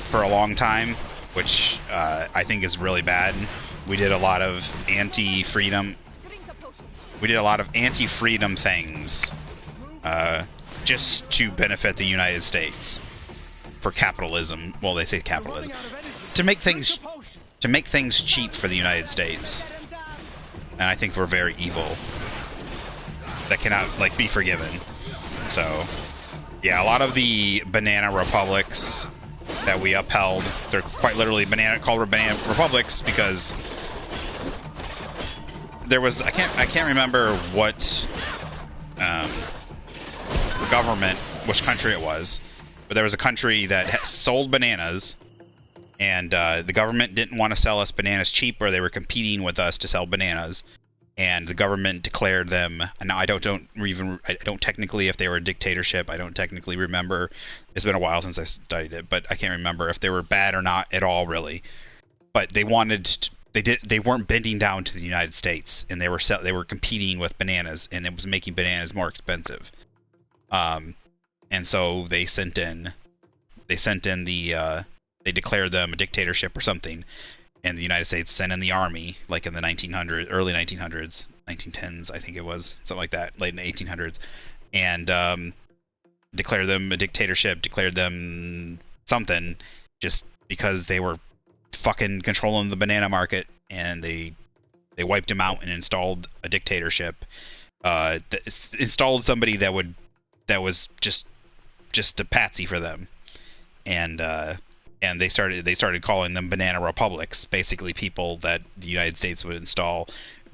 for a long time, which I think is really bad. We did a lot of anti-freedom things just to benefit the United States for capitalism. Well, they say capitalism. To make things cheap for the United States. And I think we're very evil. That cannot be forgiven. So yeah, a lot of the banana republics that we upheld, they're quite literally called banana republics because there was I can't remember what government, which country it was, but there was a country that sold bananas, and the government didn't want to sell us bananas cheap, or they were competing with us to sell bananas. And the government declared them, and I don't technically, if they were a dictatorship, I don't technically remember. It's been a while since I studied it, but I can't remember if they were bad or not at all, really. But they wanted they weren't bending down to the United States, and they were competing with bananas, and it was making bananas more expensive. And so they sent in the they declared them a dictatorship or something, and the United States sent in the army, like in the early 1900s, 1910s, I think it was, something like that, late in the 1800s, and declared them a dictatorship, declared them something, just because they were fucking controlling the banana market, and they wiped them out and installed a dictatorship, installed somebody that was just a patsy for them, and they started calling them banana republics, basically people that the United States would install.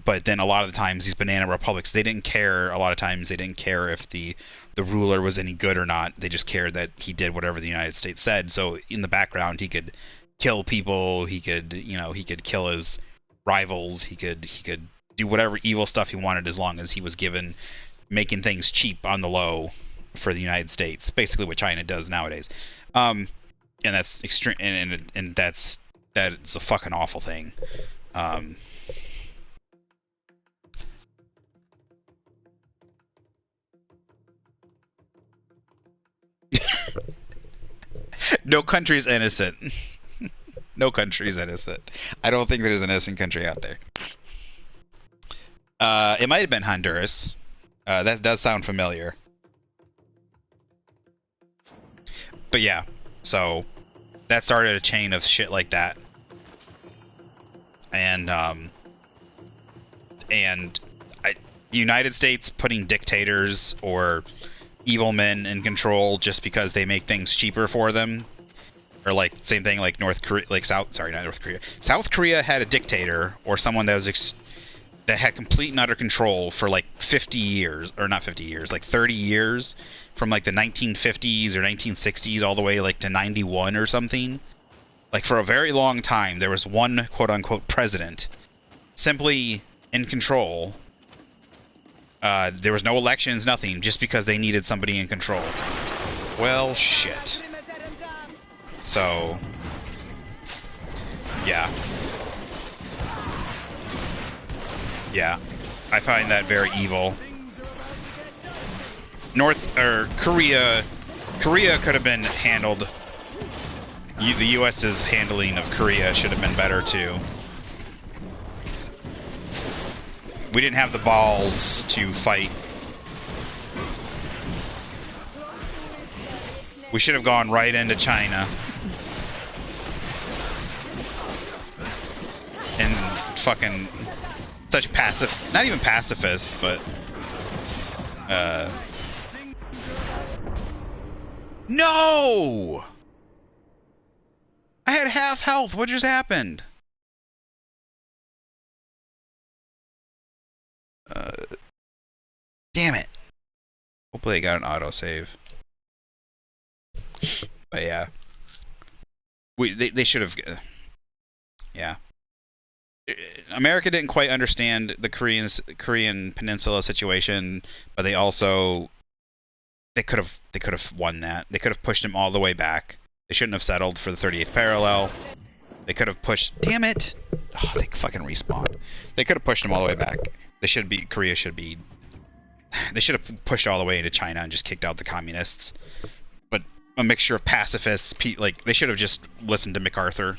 But then a lot of the times these banana republics, they didn't care. A lot of times they didn't care if the ruler was any good or not. They just cared that he did whatever the United States said. So in the background, he could kill people. He could kill his rivals. He could do whatever evil stuff he wanted, as long as he was given making things cheap on the low for the United States. Basically what China does nowadays. And that's extreme, and that's a fucking awful thing. No country's innocent. No country's innocent. I don't think there's an innocent country out there. It might have been Honduras. That does sound familiar. But yeah, so that started a chain of shit like that. And United States putting dictators or evil men in control just because they make things cheaper for them, or like same thing like North Korea, like not North Korea. South Korea had a dictator or someone that was that had complete and utter control for like 50 years, or not 50 years, like 30 years, from like the 1950s or 1960s all the way like to 91 or something. Like for a very long time, there was one quote unquote president simply in control. There was no elections, nothing, just because they needed somebody in control. Well, shit. So, yeah. Yeah. I find that very evil. Korea could have been handled. The U.S.'s handling of Korea should have been better, too. We didn't have the balls to fight. We should have gone right into China. And fucking such not even pacifists, but no! I had half health. What just happened? Damn it. Hopefully I got an autosave. But yeah. They should have... Yeah. America didn't quite understand the Korean Peninsula situation, but they also... They could have won that. They could have pushed them all the way back. They shouldn't have settled for the 38th parallel. They could have pushed... Damn it! Oh, they fucking respawn. They could have pushed them all the way back. Korea should be... They should have pushed all the way into China and just kicked out the communists. But a mixture of pacifists, like, they should have just listened to MacArthur.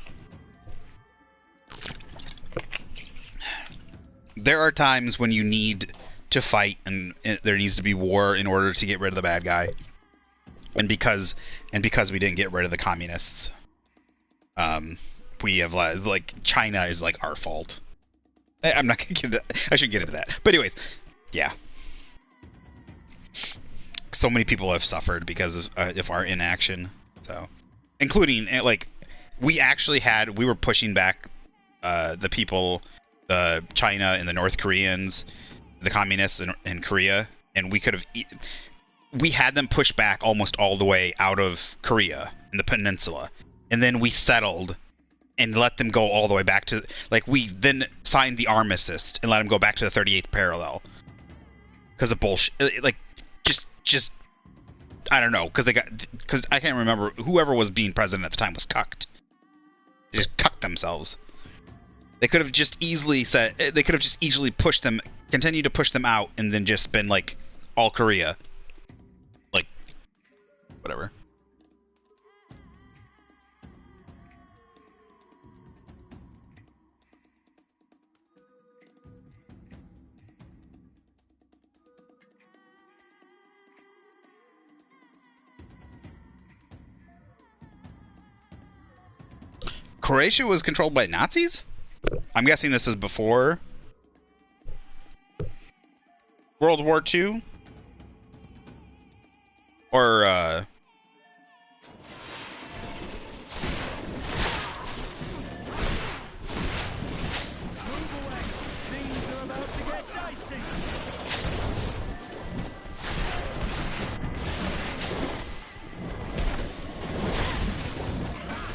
There are times when you need to fight, and there needs to be war in order to get rid of the bad guy. And because we didn't get rid of the communists, we have, like, China is, like, our fault. I'm not gonna get into that. I shouldn't get into that. But anyways, yeah. So many people have suffered because of our inaction. So, including, like, we were pushing back the people, the China and the North Koreans, the communists in Korea, and we had them push back almost all the way out of Korea in the peninsula, and then we settled and let them go all the way back to, like, we then signed the armistice and let them go back to the 38th parallel because of bullshit. Like, just I don't know, because I can't remember, whoever was being president at the time was cucked. They just cucked themselves. They could have just easily said, they could have just easily pushed them, continued to push them out, and then just been like all Korea, like whatever. Croatia was controlled by Nazis? I'm guessing this is before World War II? Or, Move away. Things are about to get dicey.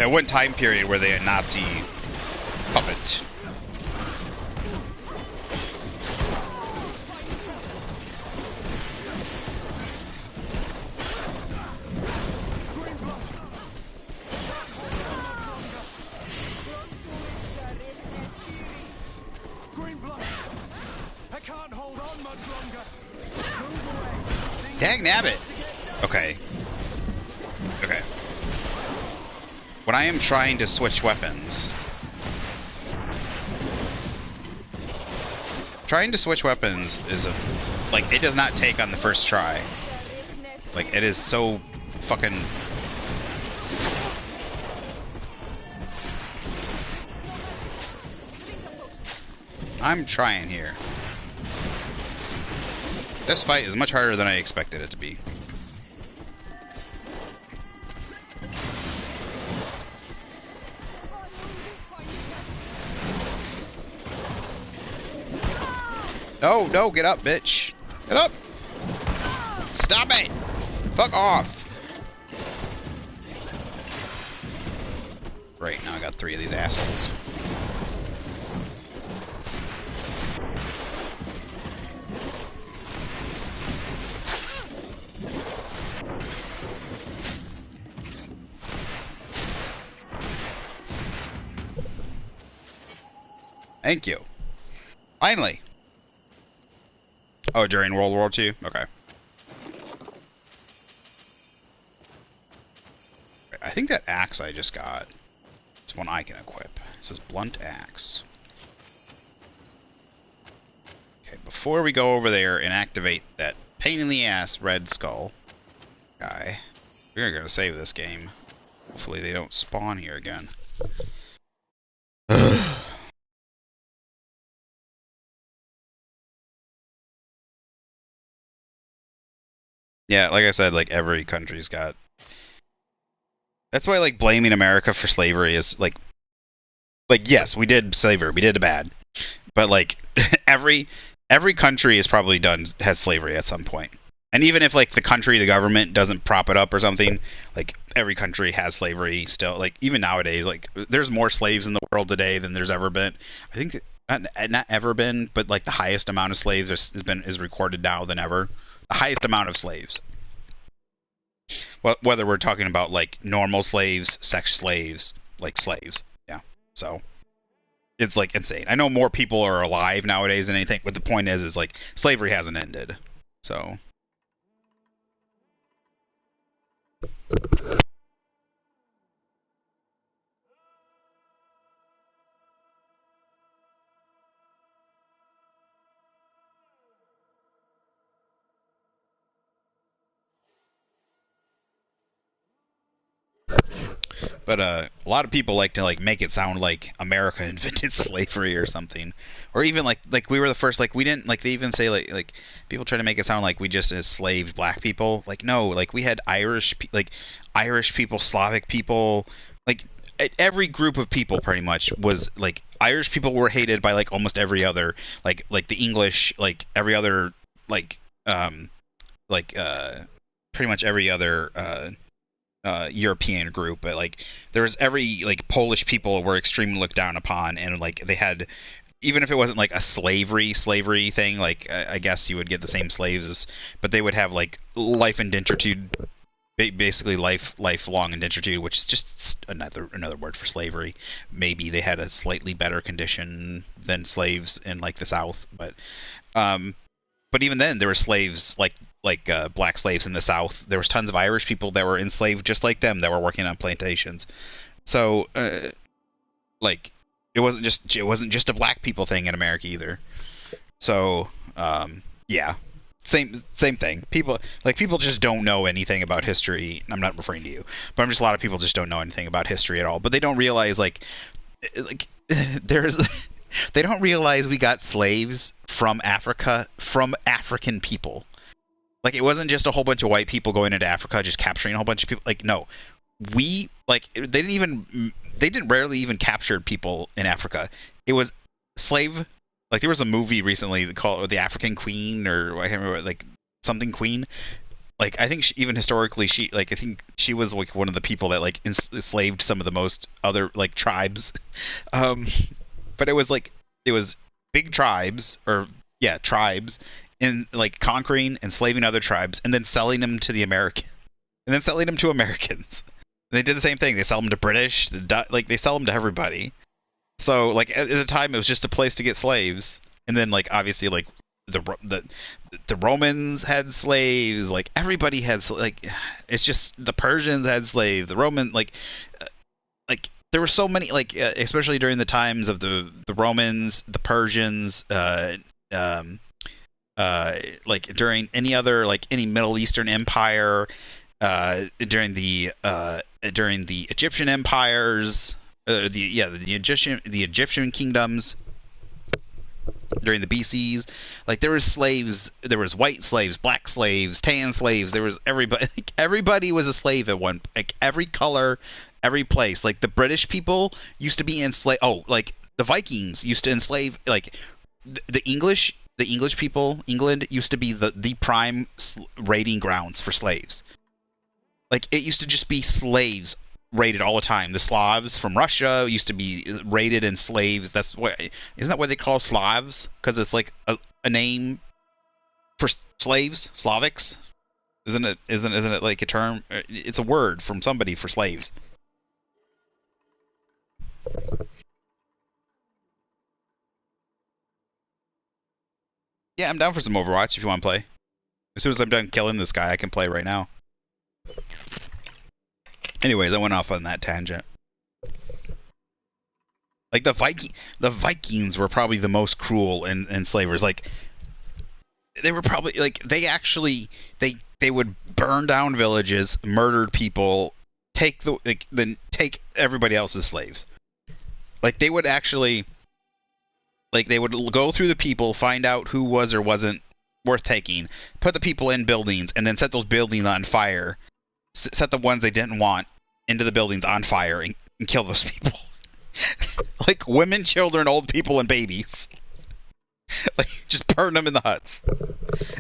at what time period were they a Nazi puppet? Green blood. I can't hold on much longer. Move away. Dang nabbit! Okay. Okay. When I am trying to switch weapons... Trying to switch weapons is a... Like, it does not take on the first try. Like, it is so fucking... I'm trying here. This fight is much harder than I expected it to be. No, no, get up, bitch. Get up! Stop it! Fuck off! Right, now I got 3 of these assholes. Thank you. Finally. Oh, during World War II? Okay. I think that axe I just got is one I can equip. It says blunt axe. Okay, before we go over there and activate that pain in the ass red skull guy, we're gonna save this game. Hopefully they don't spawn here again. Yeah, like I said, like every country's got... That's why, like, blaming America for slavery is, like, yes, we did slavery, we did bad. But, like, every country is probably has slavery at some point. And even if, like, the country, the government doesn't prop it up or something, like, every country has slavery still. Like, even nowadays, like, there's more slaves in the world today than there's ever been. I think, not ever been, but, like, the highest amount of slaves is recorded now than ever. The highest amount of slaves. Well, whether we're talking about like normal slaves, sex slaves, like slaves, yeah. So it's like insane. I know more people are alive nowadays than anything, but the point is like slavery hasn't ended. So. But a lot of people like to like make it sound like America invented slavery or something, or even like we were the first. Like we didn't like they even say like people try to make it sound like we just enslaved black people. Like no, like we had Irish people, Slavic people, like every group of people pretty much was like Irish people were hated by like almost every other like the English like every other like pretty much every other European group, but like there was every like Polish people were extremely looked down upon, and like they had, even if it wasn't like a slavery thing, like I guess you would get the same slaves as, but they would have like life indentured basically lifelong indentured, which is just another word for slavery. Maybe they had a slightly better condition than slaves in like the South, um, but even then there were slaves like black slaves in the South. There was tons of Irish people that were enslaved just like them that were working on plantations. So like it wasn't just a black people thing in America either. So yeah, same thing. People just don't know anything about history. I'm not referring to you, but I'm just a lot of people just don't know anything about history at all. But they don't realize like there's they don't realize we got slaves from Africa, from African people. Like it wasn't just a whole bunch of white people going into Africa just capturing a whole bunch of people. Like no, we like they didn't rarely even capture people in Africa. It was slave. Like there was a movie recently called The African Queen, or I can't remember, like something Queen. Like I think even historically I think she was like one of the people that like enslaved some of the most other like tribes. Um, but it was big tribes, or yeah, tribes, in like conquering, enslaving other tribes, and then selling them to the American, and then selling them to Americans. And they did the same thing. They sell them to British, like they sell them to everybody. So like at the time it was just a place to get slaves, and then like obviously like the Romans had slaves, like everybody had like it's just the Persians had slaves, the Roman like there were so many especially during the times of the Romans, the Persians, like during any Middle Eastern empire, during the Egyptian empires, the Egyptian kingdoms, during the BCs, like there was slaves, there was white slaves, black slaves, tan slaves, there was everybody, like, everybody was a slave at one, like every color, every place. Like the British people used to be enslaved. Oh, like the Vikings used to enslave, like the English people. England used to be the prime raiding grounds for slaves. Like it used to just be slaves raided all the time. The Slavs from Russia used to be raided and slaves. Isn't that what they call Slavs? Because it's like a name for slaves, Slavics. Isn't it like a term? It's a word from somebody for slaves. Yeah, I'm down for some Overwatch if you want to play. As soon as I'm done killing this guy, I can play right now. Anyways, I went off on that tangent. Like the Vikings were probably the most cruel enslavers. Like they were probably like they would burn down villages, murder people, then take everybody else's slaves. Like they would actually they would go through the people, find out who was or wasn't worth taking, put the people in buildings, and then set those buildings on fire. Set the ones they didn't want into the buildings on fire and kill those people. Like women, children, old people, and babies. Like just burn them in the huts,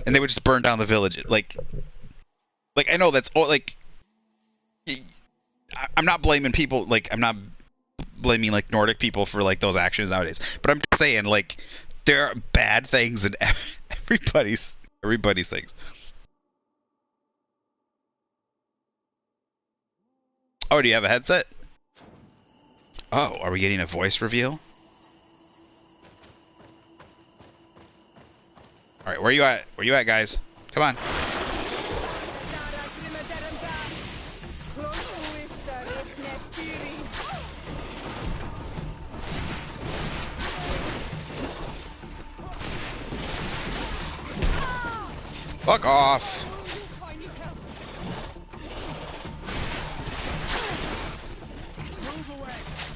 and they would just burn down the village. Like I know that's all. Like I'm not blaming people. Like I'm not blaming like Nordic people for like those actions nowadays. But I'm just saying like there are bad things in everybody's things. Oh, do you have a headset? Oh, are we getting a voice reveal? Alright, where you at? Where you at, guys? Come on. Fuck off.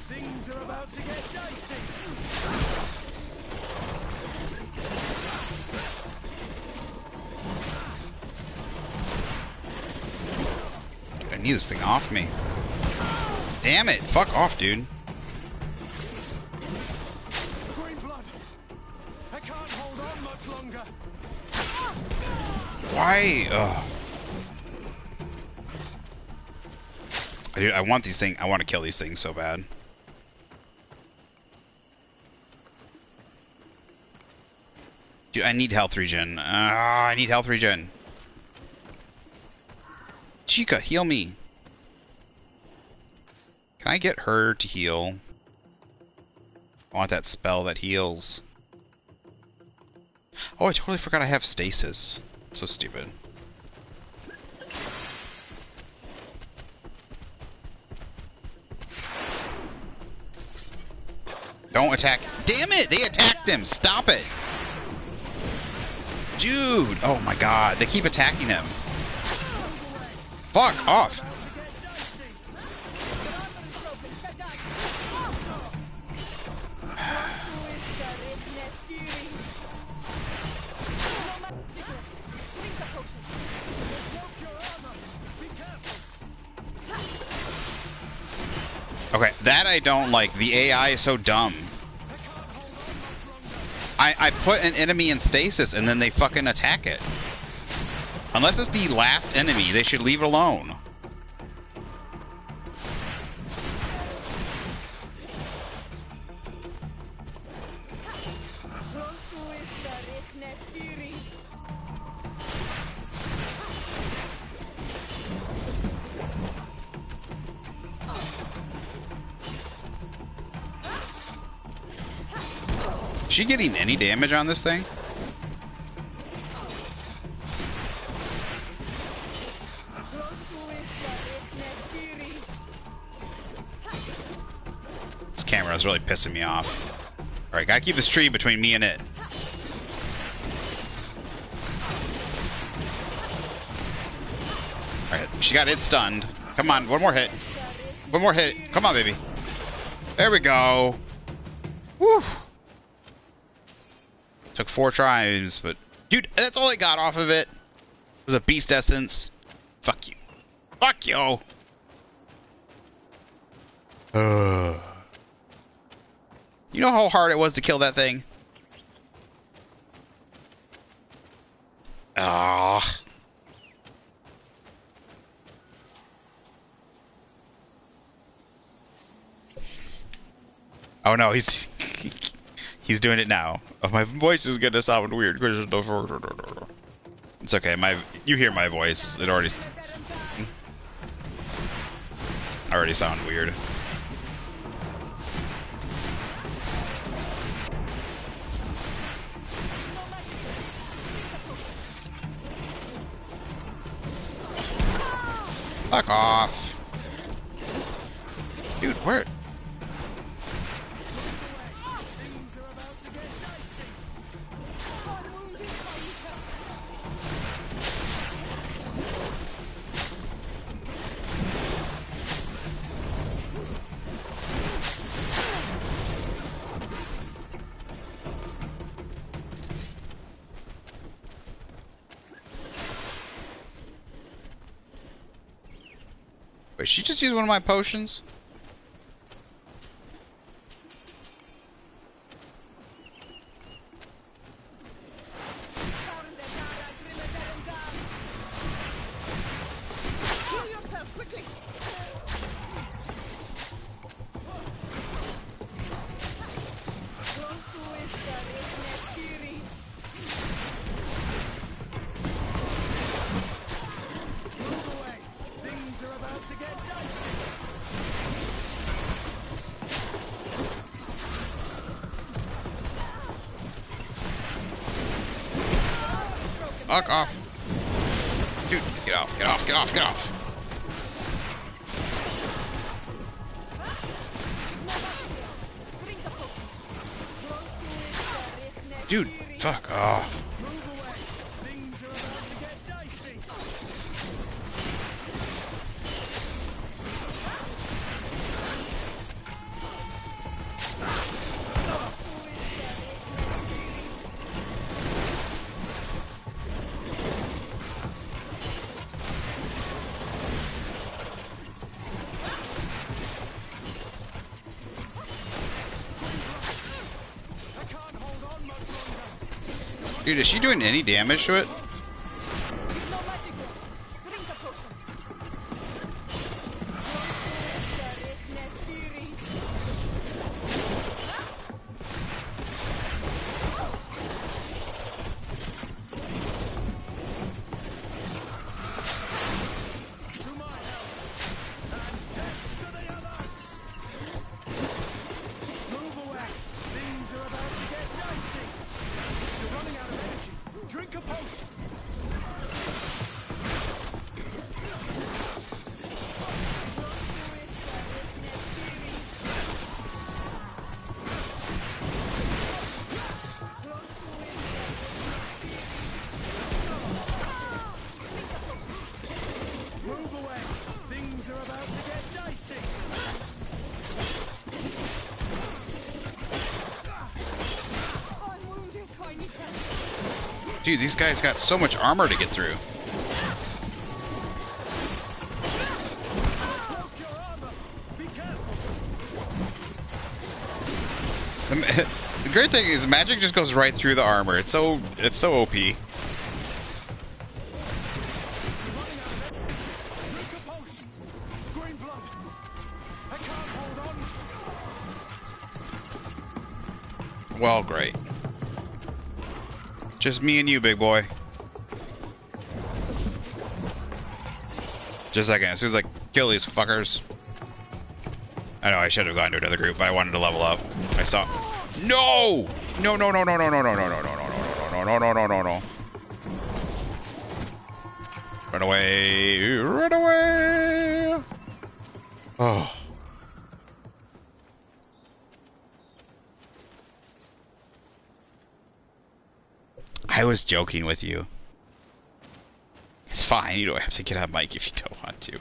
Things are about to get dicey. I need this thing off me. Damn it! Fuck off, dude. Green blood. I can't hold on much longer. Why? Ugh. Dude, I want these things. I want to kill these things so bad. Dude, I need health regen. I need health regen. Chica, heal me. Can I get her to heal? I want that spell that heals. Oh, I totally forgot I have stasis. So stupid. Don't attack. Damn it! They attacked him! Stop it! Dude! Oh my god, they keep attacking him. Fuck off! Okay, that I don't like. The AI is so dumb. I put an enemy in stasis and then they fucking attack it. Unless it's the last enemy, they should leave it alone. Is she getting any damage on this thing? This camera is really pissing me off. Alright, gotta keep this tree between me and it. Alright, she got it stunned. Come on, one more hit. One more hit. Come on, baby. There we go. Woo! Took 4 tries, but... Dude, that's all I got off of it. It was a beast essence. Fuck you. Fuck you! You know how hard it was to kill that thing? Ah. Oh no, he's doing it now. Oh, my voice is gonna sound weird. It's okay. You hear my voice. It already sound weird. Fuck off. Dude, where? Wait, she just used one of my potions? Fuck off. Dude, get off, get off, get off, get off. Dude, fuck off. Dude, is she doing any damage to it? Dude, these guys got so much armor to get through. The great thing is magic just goes right through the armor. It's so OP. Well, great. Just me and you, big boy. Just a second. As soon as I kill these fuckers. I know I should have gone to another group, but I wanted to level up. I saw. No! No! No! No! No! No! No! No! No! No! No! No! No! No! No! No! No! No! Run away! Run away! Oh. I was joking with you. It's fine. You don't have to get on mic if you don't want to. I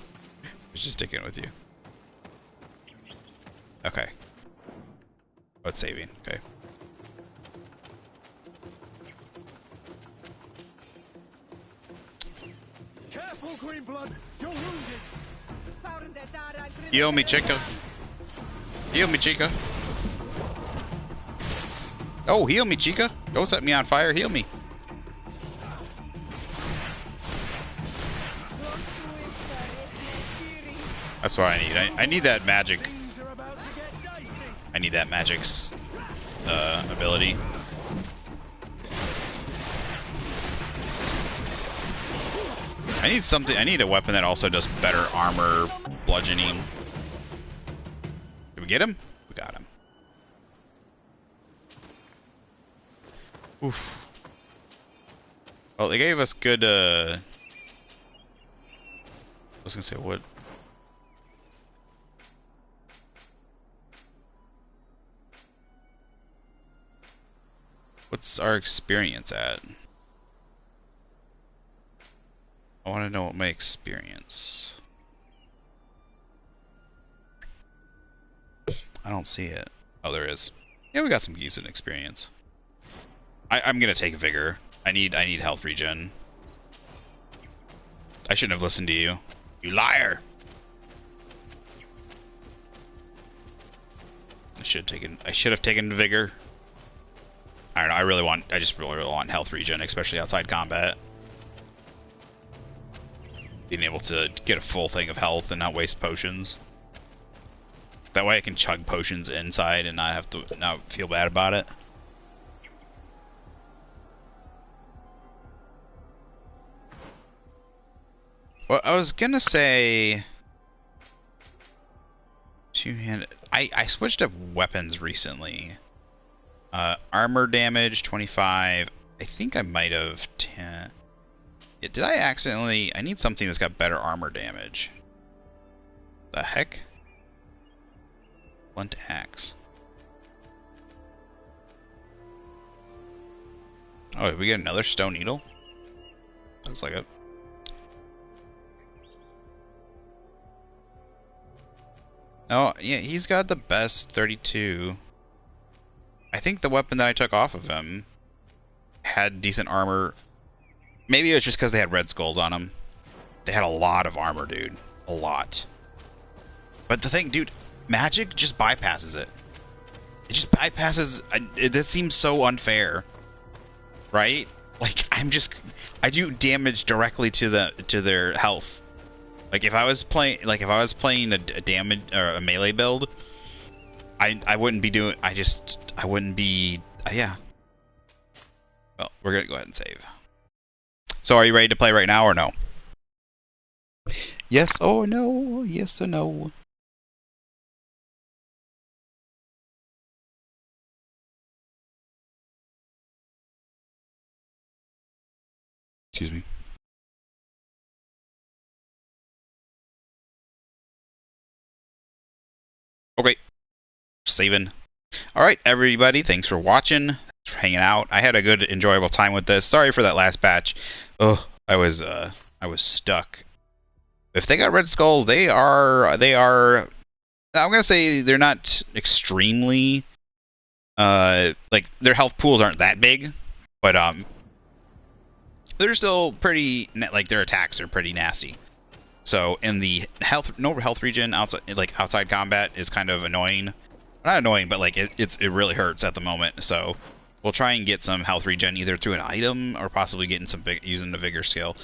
was just sticking with you. Okay. Oh, it's saving. Okay. Careful, Greenblood! You're wounded! Heal me, chica. Heal me, chica. Oh, heal me, chica. Don't set me on fire. Heal me. That's what I need. I need that magic. I need that magic's ability. I need something. I need a weapon that also does better armor bludgeoning. Did we get him? We got him. Oof. Well, they gave us good. I was gonna say what. What's our experience at? I want to know what my experience. I don't see it. Oh, there is. Yeah, we got some decent experience. I'm gonna take vigor. I need health regen. I shouldn't have listened to you. You liar! I should have taken vigor. I don't know, I just really want health regen, especially outside combat. Being able to get a full thing of health and not waste potions. That way I can chug potions inside and not have to not feel bad about it. Well, I was gonna say two-handed. I switched up weapons recently. Armor damage 25. I think I might have 10. Yeah, did I accidentally? I need something that's got better armor damage. The heck? Blunt axe. Oh, did we get another stone needle? Looks like it. Oh, yeah, he's got the best 32. I think the weapon that I took off of him had decent armor. Maybe it was just because they had red skulls on them. They had a lot of armor, dude. A lot. But the thing, dude, magic just bypasses it. It just bypasses... that seems so unfair. Right? Like, I do damage directly to their health. Like, if I was playing a damage or a melee build, I wouldn't be doing... I wouldn't be... yeah. Well, we're gonna go ahead and save. So are you ready to play right now or no? Yes or no? Yes or no? Excuse me. Okay. Saving. Alright, everybody. Thanks for watching. Thanks for hanging out. I had a good, enjoyable time with this. Sorry for that last batch. Oh, I was stuck. If they got red skulls, they are I'm gonna say they're not extremely like their health pools aren't that big, but they're still pretty, like, their attacks are pretty nasty. So in the no health regen outside combat is kind of annoying. Not annoying, but like it really hurts at the moment. So we'll try and get some health regen either through an item or possibly getting some using the vigor skill,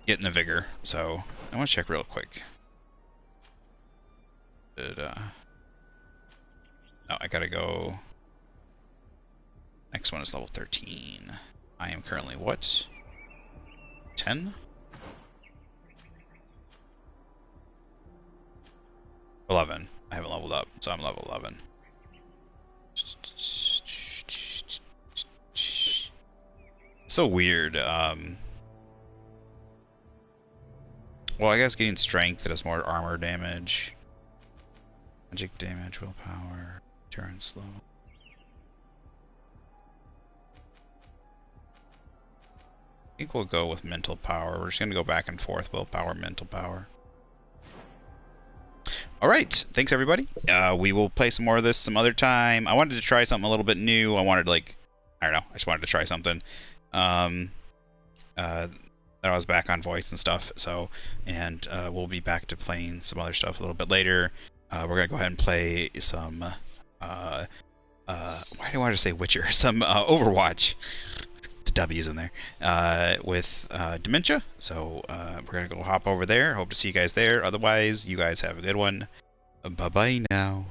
getting the vigor. So I want to check real quick. No, I gotta go. Next one is level 13. I am currently what? 10? 11. I haven't leveled up, so I'm level 11. So weird. Well, I guess getting strength does more armor damage. Magic damage, willpower, endurance level. I think we'll go with mental power. We're just going to go back and forth. Willpower, mental power. Alright, thanks everybody. We will play some more of this some other time. I wanted to try something a little bit new. I wanted, like, I don't know, I just wanted to try something. That I was back on voice and stuff, so, and we'll be back to playing some other stuff a little bit later. We're going to go ahead and play some, why do I want to say Witcher? Some Overwatch. The W's in there. With Dementia. So we're going to go hop over there. Hope to see you guys there. Otherwise, you guys have a good one. Bye-bye now.